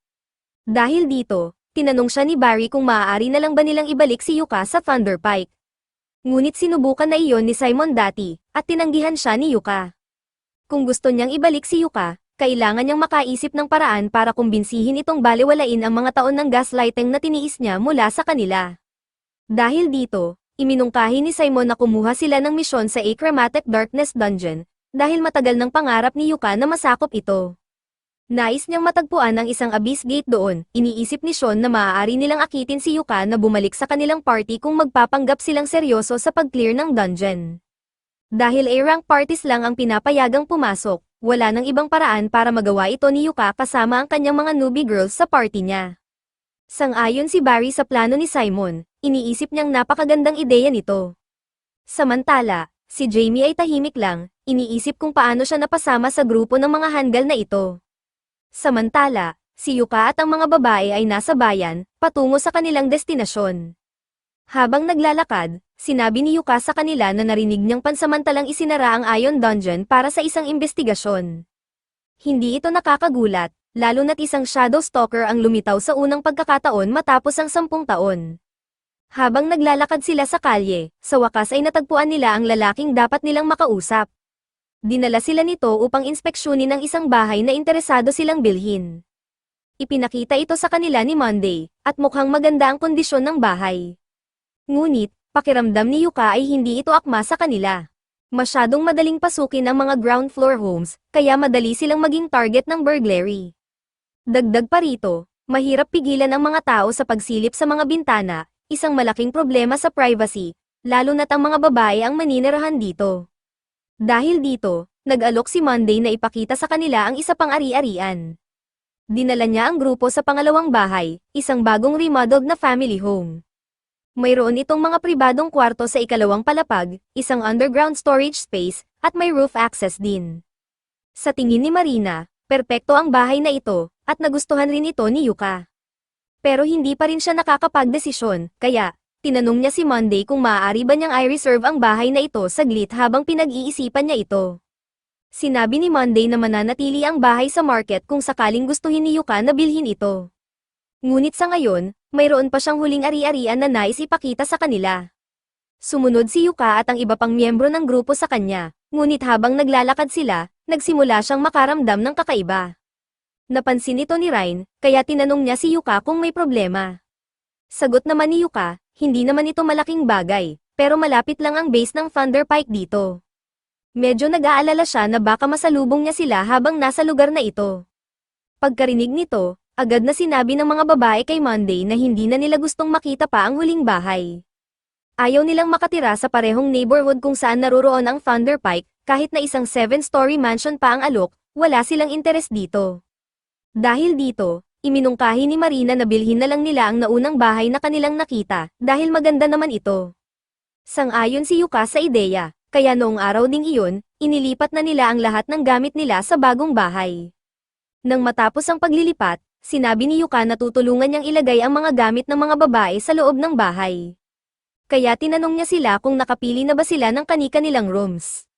Dahil dito, tinanong siya ni Barry kung maaari na lang ba nilang ibalik si Yuka sa Thunder Pike. Ngunit sinubukan na iyon ni Simon dati, at tinanggihan siya ni Yuka. Kung gusto niyang ibalik si Yuka, kailangan niyang makaisip ng paraan para kumbinsihin itong balewalain ang mga taon ng gaslighting na tiniis niya mula sa kanila. Dahil dito, iminungkahi ni Simon na kumuha sila ng misyon sa Achromatic Darkness Dungeon, dahil matagal ng pangarap ni Yuka na masakop ito. Nais niyang matagpuan ang isang abyss gate doon, iniisip ni Sean na maaari nilang akitin si Yuka na bumalik sa kanilang party kung magpapanggap silang seryoso sa pag-clear ng dungeon. Dahil A-rank parties lang ang pinapayagang pumasok, wala nang ibang paraan para magawa ito ni Yuka kasama ang kanyang mga newbie girls sa party niya. Sang-ayon si Barry sa plano ni Simon, iniisip niyang napakagandang ideya nito. Samantala, si Jamie ay tahimik lang, iniisip kung paano siya napasama sa grupo ng mga handgal na ito. Samantala, si Yuka at ang mga babae ay nasa bayan, patungo sa kanilang destinasyon. Habang naglalakad, sinabi ni Yuka sa kanila na narinig niyang pansamantalang isinara ang Ion Dungeon para sa isang investigasyon. Hindi ito nakakagulat, lalo na't isang Shadow Stalker ang lumitaw sa unang pagkakataon matapos ang 10 taon. Habang naglalakad sila sa kalye, sa wakas ay natagpuan nila ang lalaking dapat nilang makausap. Dinala sila nito upang inspeksyonin ang isang bahay na interesado silang bilhin. Ipinakita ito sa kanila ni Monday, at mukhang maganda ang kondisyon ng bahay. Ngunit, pakiramdam ni Yuka ay hindi ito akma sa kanila. Masyadong madaling pasukin ang mga ground floor homes, kaya madali silang maging target ng burglary. Dagdag pa rito, mahirap pigilan ang mga tao sa pagsilip sa mga bintana, isang malaking problema sa privacy, lalo na't ang mga babae ang maninirahan dito. Dahil dito, nag-alok si Monday na ipakita sa kanila ang isa pang ari-arian. Dinala niya ang grupo sa pangalawang bahay, isang bagong remodeled na family home. Mayroon itong mga pribadong kwarto sa ikalawang palapag, isang underground storage space, at may roof access din. Sa tingin ni Marina, perpekto ang bahay na ito, at nagustuhan rin ito ni Yuka. Pero hindi pa rin siya nakakapagdesisyon, kaya, tinanong niya si Monday kung maaari ba niyang i-reserve ang bahay na ito saglit habang pinag-iisipan niya ito. Sinabi ni Monday na mananatili ang bahay sa market kung sakaling gustuhin ni Yuka na bilhin ito. Ngunit sa ngayon, mayroon pa siyang huling ari-arian na nais ipakita sa kanila. Sumunod si Yuka at ang iba pang miyembro ng grupo sa kanya, ngunit habang naglalakad sila, nagsimula siyang makaramdam ng kakaiba. Napansin ito ni Ryan, kaya tinanong niya si Yuka kung may problema. Sagot naman ni Yuka, hindi naman ito malaking bagay, pero malapit lang ang base ng Thunder Pike dito. Medyo nag-aalala siya na baka masalubong niya sila habang nasa lugar na ito. Pagkarinig nito, agad na sinabi ng mga babae kay Monday na hindi na nila gustong makita pa ang huling bahay. Ayaw nilang makatira sa parehong neighborhood kung saan naroroon ang Thunder Pike, kahit na isang 7-story mansion pa ang alok, wala silang interes dito. Dahil dito, iminungkahi ni Marina na bilhin na lang nila ang naunang bahay na kanilang nakita, dahil maganda naman ito. Sang-ayon si Yuka sa ideya, kaya noong araw ding iyon, inilipat na nila ang lahat ng gamit nila sa bagong bahay. Nang matapos ang paglilipat, sinabi ni Yuka na tutulungan niyang ilagay ang mga gamit ng mga babae sa loob ng bahay. Kaya tinanong niya sila kung nakapili na ba sila ng kani-kanilang rooms.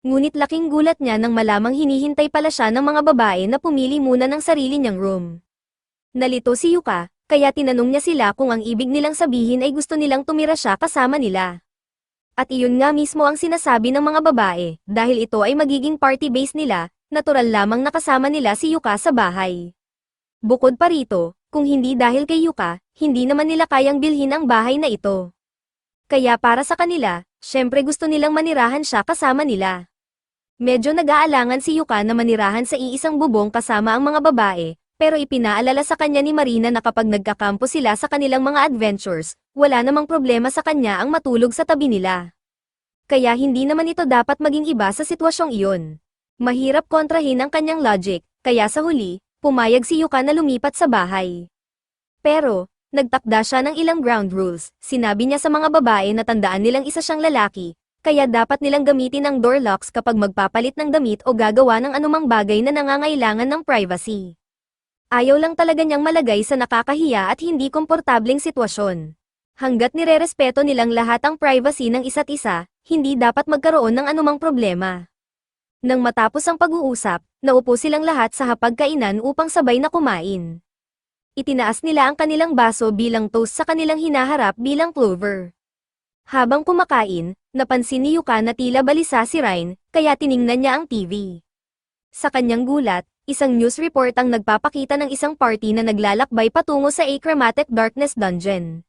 Ngunit laking gulat niya nang malamang hinihintay pala siya ng mga babae na pumili muna ng sarili niyang room. Nalito si Yuka, kaya tinanong niya sila kung ang ibig nilang sabihin ay gusto nilang tumira siya kasama nila. At iyon nga mismo ang sinasabi ng mga babae, dahil ito ay magiging party base nila, natural lamang nakasama nila si Yuka sa bahay. Bukod pa rito, kung hindi dahil kay Yuka, hindi naman nila kayang bilhin ang bahay na ito. Kaya para sa kanila, syempre gusto nilang manirahan siya kasama nila. Medyo nag-aalangan si Yuka na manirahan sa iisang bubong kasama ang mga babae, pero ipinaalala sa kanya ni Marina na kapag nagkakampo sila sa kanilang mga adventures, wala namang problema sa kanya ang matulog sa tabi nila. Kaya hindi naman ito dapat maging iba sa sitwasyong iyon. Mahirap kontrahin ang kanyang logic, kaya sa huli, pumayag si Yuka na lumipat sa bahay. Pero, nagtakda siya ng ilang ground rules. Sinabi niya sa mga babae na tandaan nilang isa siyang lalaki, kaya dapat nilang gamitin ang door locks kapag magpapalit ng damit o gagawa ng anumang bagay na nangangailangan ng privacy. Ayaw lang talaga niyang malagay sa nakakahiya at hindi komportableng sitwasyon. Hanggat nirerespeto nilang lahat ang privacy ng isa't isa, hindi dapat magkaroon ng anumang problema. Nang matapos ang pag-uusap, naupo silang lahat sa hapagkainan upang sabay na kumain. Itinaas nila ang kanilang baso bilang toast sa kanilang hinaharap bilang Clover. Habang kumakain, napansin ni Yuka na tila balisa si Ryan, kaya tiningnan niya ang TV. Sa kanyang gulat, isang news report ang nagpapakita ng isang party na naglalakbay patungo sa Achromatic Darkness Dungeon.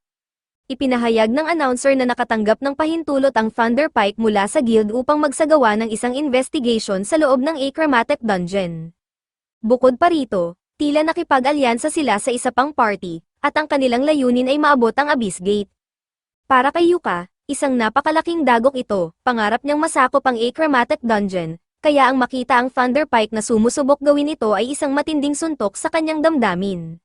Ipinahayag ng announcer na nakatanggap ng pahintulot ang Thunder Pike mula sa guild upang magsagawa ng isang investigation sa loob ng Achromatic Dungeon. Bukod pa rito, tila nakipag-alyansa sila sa isa pang party, at ang kanilang layunin ay maabot ang Abyss Gate. Para kay Yuka, isang napakalaking dagok ito, pangarap niyang masakop ang Achromatic Dungeon, kaya ang makita ang Thunder Pike na sumusubok gawin ito ay isang matinding suntok sa kanyang damdamin.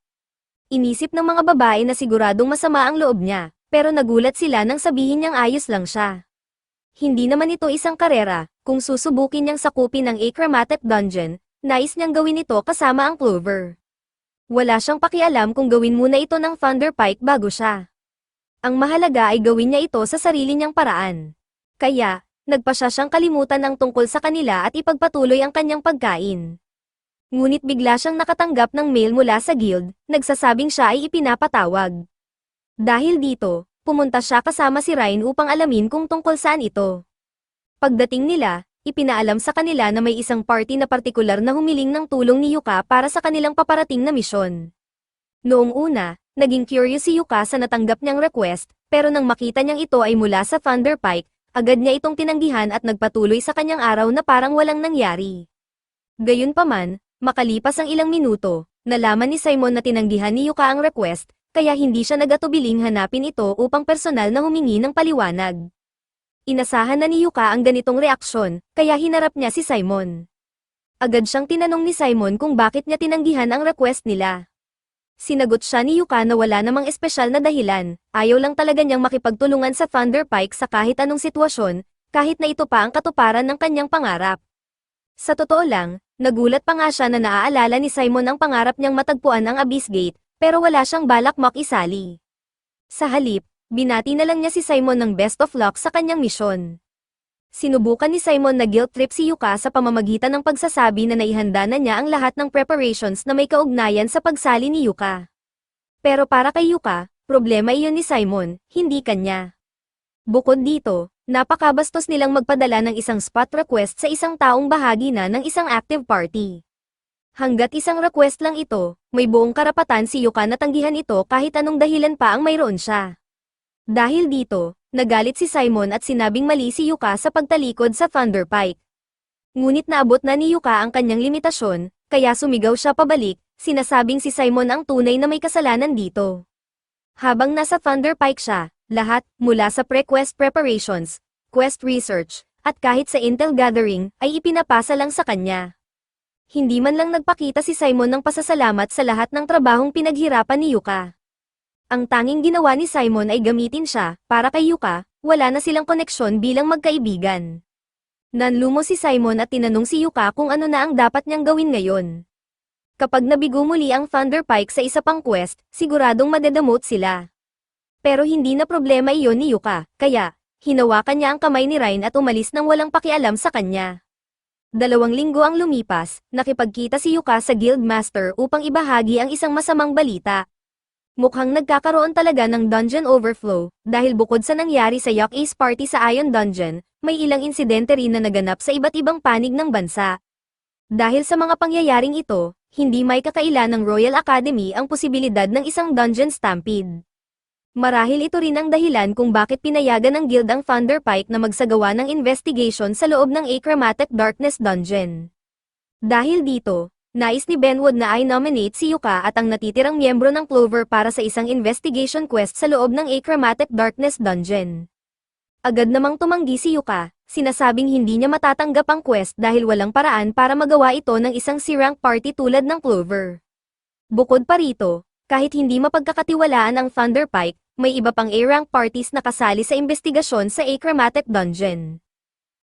Inisip ng mga babae na siguradong masama ang loob niya, pero nagulat sila nang sabihin niyang ayos lang siya. Hindi naman ito isang karera, kung susubukin niyang sakupin ang Achromatic Dungeon, nais niyang gawin ito kasama ang Clover. Wala siyang pakialam kung gawin muna ito ng Thunder Pike bago siya. Ang mahalaga ay gawin niya ito sa sarili niyang paraan. Kaya, nagpa siyang kalimutan ang tungkol sa kanila at ipagpatuloy ang kanyang pagkain. Ngunit bigla siyang nakatanggap ng mail mula sa guild, nagsasabing siya ay ipinapatawag. Dahil dito, pumunta siya kasama si Ryan upang alamin kung tungkol saan ito. Pagdating nila, ipinaalam sa kanila na may isang party na partikular na humiling ng tulong ni Yuka para sa kanilang paparating na misyon. Noong una, naging curious si Yuka sa natanggap niyang request, pero nang makita niyang ito ay mula sa Thunder Pike, agad niya itong tinanggihan at nagpatuloy sa kanyang araw na parang walang nangyari. Gayunpaman, makalipas ang ilang minuto, nalaman ni Simon na tinanggihan ni Yuka ang request, kaya hindi siya nag-atubiling hanapin ito upang personal na humingi ng paliwanag. Inasahan na ni Yuka ang ganitong reaksyon, kaya hinarap niya si Simon. Agad siyang tinanong ni Simon kung bakit niya tinanggihan ang request nila. Sinagot siya ni Yuka na wala namang espesyal na dahilan, ayaw lang talaga niyang makipagtulungan sa Thunder Pike sa kahit anong sitwasyon, kahit na ito pa ang katuparan ng kanyang pangarap. Sa totoo lang, nagulat pa nga siya na naaalala ni Simon ang pangarap niyang matagpuan ang Abyss Gate, pero wala siyang balak makisali. Sa halip, binati na lang niya si Simon ng best of luck sa kanyang misyon. Sinubukan ni Simon na guilt trip si Yuka sa pamamagitan ng pagsasabi na naihanda na niya ang lahat ng preparations na may kaugnayan sa pagsali ni Yuka. Pero para kay Yuka, problema iyon ni Simon, hindi kanya. Bukod dito, napakabastos nilang magpadala ng isang spot request sa isang taong bahagi na ng isang active party. Hanggat isang request lang ito, may buong karapatan si Yuka na tanggihan ito kahit anong dahilan pa ang mayroon siya. Dahil dito, nagalit si Simon at sinabing mali si Yuka sa pagtalikod sa Thunder Pike. Ngunit naabot na ni Yuka ang kanyang limitasyon, kaya sumigaw siya pabalik, sinasabing si Simon ang tunay na may kasalanan dito. Habang nasa Thunder Pike siya, lahat, mula sa pre-quest preparations, quest research, at kahit sa intel gathering, ay ipinapasa lang sa kanya. Hindi man lang nagpakita si Simon ng pasasalamat sa lahat ng trabahong pinaghirapan ni Yuka. Ang tanging ginawa ni Simon ay gamitin siya, para kay Yuka, wala na silang koneksyon bilang magkaibigan. Nanlumo si Simon at tinanong si Yuka kung ano na ang dapat niyang gawin ngayon. Kapag nabigo muli ang Thunder Pike sa isa pang quest, siguradong madedemote sila. Pero hindi na problema iyon ni Yuka, kaya, hinawakan niya ang kamay ni Ryan at umalis nang walang pakialam sa kanya. 2 linggo ang lumipas, nakipagkita si Yuka sa Guildmaster upang ibahagi ang isang masamang balita. Mukhang nagkakaroon talaga ng dungeon overflow, dahil bukod sa nangyari sa Yuck Ace Party sa Iron Dungeon, may ilang insidente rin na naganap sa iba't ibang panig ng bansa. Dahil sa mga pangyayaring ito, hindi may kakaila ng Royal Academy ang posibilidad ng isang dungeon stampede. Marahil ito rin ang dahilan kung bakit pinayagan ng guild ang Thunder Pike na magsagawa ng investigation sa loob ng Achromatic Darkness Dungeon. Dahil dito, nais ni Benwood na i-nominate si Yuka at ang natitirang miyembro ng Clover para sa isang investigation quest sa loob ng Achromatic Darkness Dungeon. Agad namang tumanggi si Yuka, sinasabing hindi niya matatanggap ang quest dahil walang paraan para magawa ito ng isang C-rank party tulad ng Clover. Bukod pa rito, kahit hindi mapagkakatiwalaan ang Thunder Pike, may iba pang A-rank parties na kasali sa investigasyon sa Achromatic Dungeon.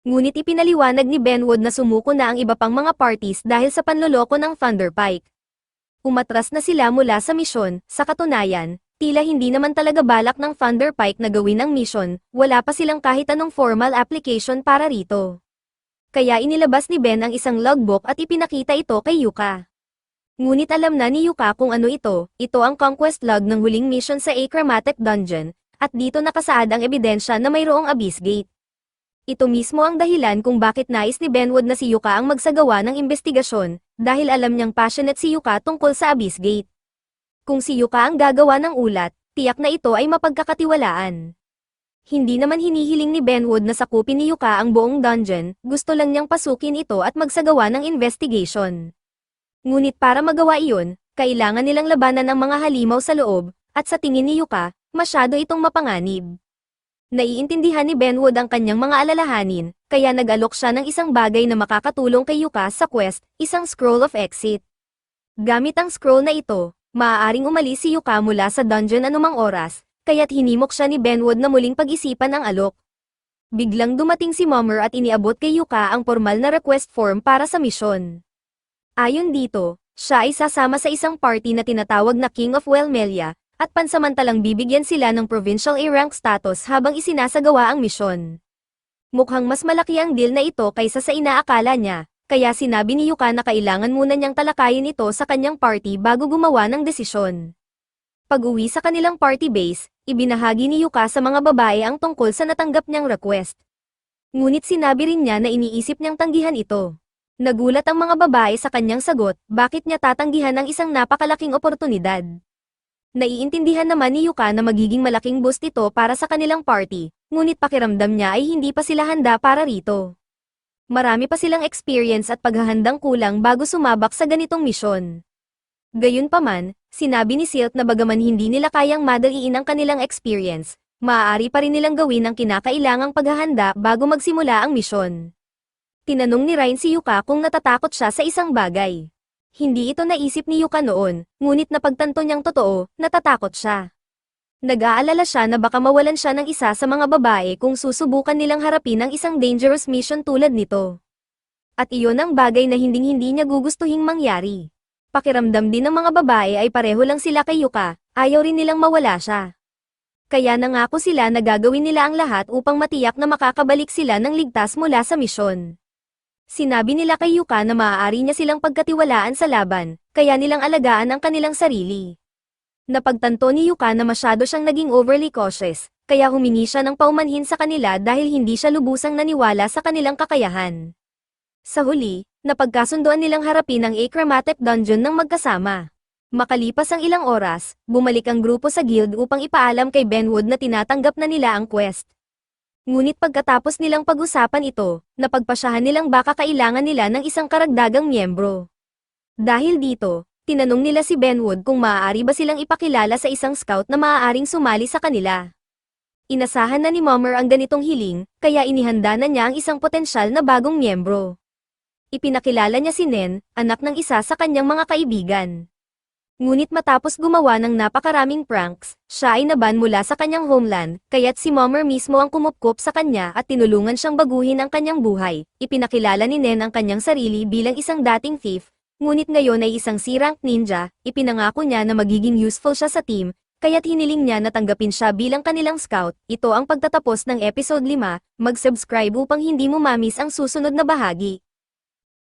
Ngunit ipinaliwanag ni Benwood na sumuko na ang iba pang mga parties dahil sa panloloko ng Thunder Pike. Umatras na sila mula sa misyon, sa katunayan, Tila hindi naman talaga balak ng Thunder Pike na gawin ang mission, wala pa silang kahit anong formal application para rito. Kaya inilabas ni Ben ang isang logbook at ipinakita ito kay Yuka. Ngunit alam na ni Yuka kung ano ito ang conquest log ng huling mission sa Achromatic Dungeon, at dito nakasaad ang ebidensya na mayroong Abyss Gate. Ito mismo ang dahilan kung bakit nais ni Benwood na si Yuka ang magsagawa ng investigasyon, dahil alam niyang passionate si Yuka tungkol sa Abyss Gate. Kung si Yuka ang gagawa ng ulat, tiyak na ito ay mapagkakatiwalaan. Hindi naman hinihiling ni Benwood na sakupin ni Yuka ang buong dungeon, gusto lang niyang pasukin ito at magsagawa ng investigation. Ngunit para magawa iyon, kailangan nilang labanan ang mga halimaw sa loob, at sa tingin ni Yuka, masyado itong mapanganib. Naiintindihan ni Benwood ang kanyang mga alalahanin, kaya nag-alok siya ng isang bagay na makakatulong kay Yuka sa quest, isang scroll of exit. Gamit ang scroll na ito, maaaring umalis si Yuka mula sa dungeon anumang oras, kaya't hinimok siya ni Benwood na muling pag-isipan ang alok. Biglang dumating si Mummer at iniabot kay Yuka ang formal na request form para sa misyon. Ayon dito, siya ay sasama sa isang party na tinatawag na King of Wellmelia, at pansamantalang bibigyan sila ng Provincial A-rank status habang isinasagawa ang misyon. Mukhang mas malaki ang deal na ito kaysa sa inaakala niya, kaya sinabi ni Yuka na kailangan muna niyang talakayin ito sa kanyang party bago gumawa ng desisyon. Pag-uwi sa kanilang party base, ibinahagi ni Yuka sa mga babae ang tungkol sa natanggap niyang request. Ngunit sinabi rin niya na iniisip niyang tanggihan ito. Nagulat ang mga babae sa kanyang sagot, bakit niya tatanggihan ang isang napakalaking oportunidad. Naiintindihan naman ni Yuka na magiging malaking boost ito para sa kanilang party, ngunit pakiramdam niya ay hindi pa sila handa para rito. Marami pa silang experience at paghahandang kulang bago sumabak sa ganitong misyon. Gayunpaman, sinabi ni Silk na bagaman hindi nila kayang madaliin ang kanilang experience, maaari pa rin nilang gawin ang kinakailangang paghahanda bago magsimula ang misyon. Tinanong ni Ryan si Yuka kung natatakot siya sa isang bagay. Hindi ito naisip ni Yuka noon, ngunit napagtanto niyang totoo, natatakot siya. Nag-aalala siya na baka mawalan siya ng isa sa mga babae kung susubukan nilang harapin ang isang dangerous mission tulad nito. At iyon ang bagay na hinding-hindi niya gugustuhing mangyari. Pakiramdam din ng mga babae ay pareho lang sila kay Yuka, ayaw rin nilang mawala siya. Kaya nangako sila na gagawin nila ang lahat upang matiyak na makakabalik sila ng ligtas mula sa misyon. Sinabi nila kay Yuka na maaari niya silang pagkatiwalaan sa laban, kaya nilang alagaan ang kanilang sarili. Napagtanto ni Yuka na masyado siyang naging overly cautious, kaya humingi siya ng paumanhin sa kanila dahil hindi siya lubusang naniwala sa kanilang kakayahan. Sa huli, napagkasunduan nilang harapin ang Achromatic Dungeon ng magkasama. Makalipas ang ilang oras, bumalik ang grupo sa guild upang ipaalam kay Benwood na tinatanggap na nila ang quest. Ngunit pagkatapos nilang pag-usapan ito, napagpasyahan nilang baka kailangan nila ng isang karagdagang miyembro. Dahil dito, tinanong nila si Benwood kung maaari ba silang ipakilala sa isang scout na maaaring sumali sa kanila. Inasahan na ni Mummer ang ganitong hiling, kaya inihanda na niya ang isang potensyal na bagong miyembro. Ipinakilala niya si Nen, anak ng isa sa kanyang mga kaibigan. Ngunit matapos gumawa ng napakaraming pranks, siya ay naban mula sa kanyang homeland, kaya't si Mummer mismo ang kumupkop sa kanya at tinulungan siyang baguhin ang kanyang buhay. Ipinakilala ni Nen ang kanyang sarili bilang isang dating thief, ngunit ngayon ay isang C-rank ninja. Ipinangako niya na magiging useful siya sa team, kaya't hiniling niya na tanggapin siya bilang kanilang scout. Ito ang pagtatapos ng episode 5, mag-subscribe upang hindi mo mamiss ang susunod na bahagi.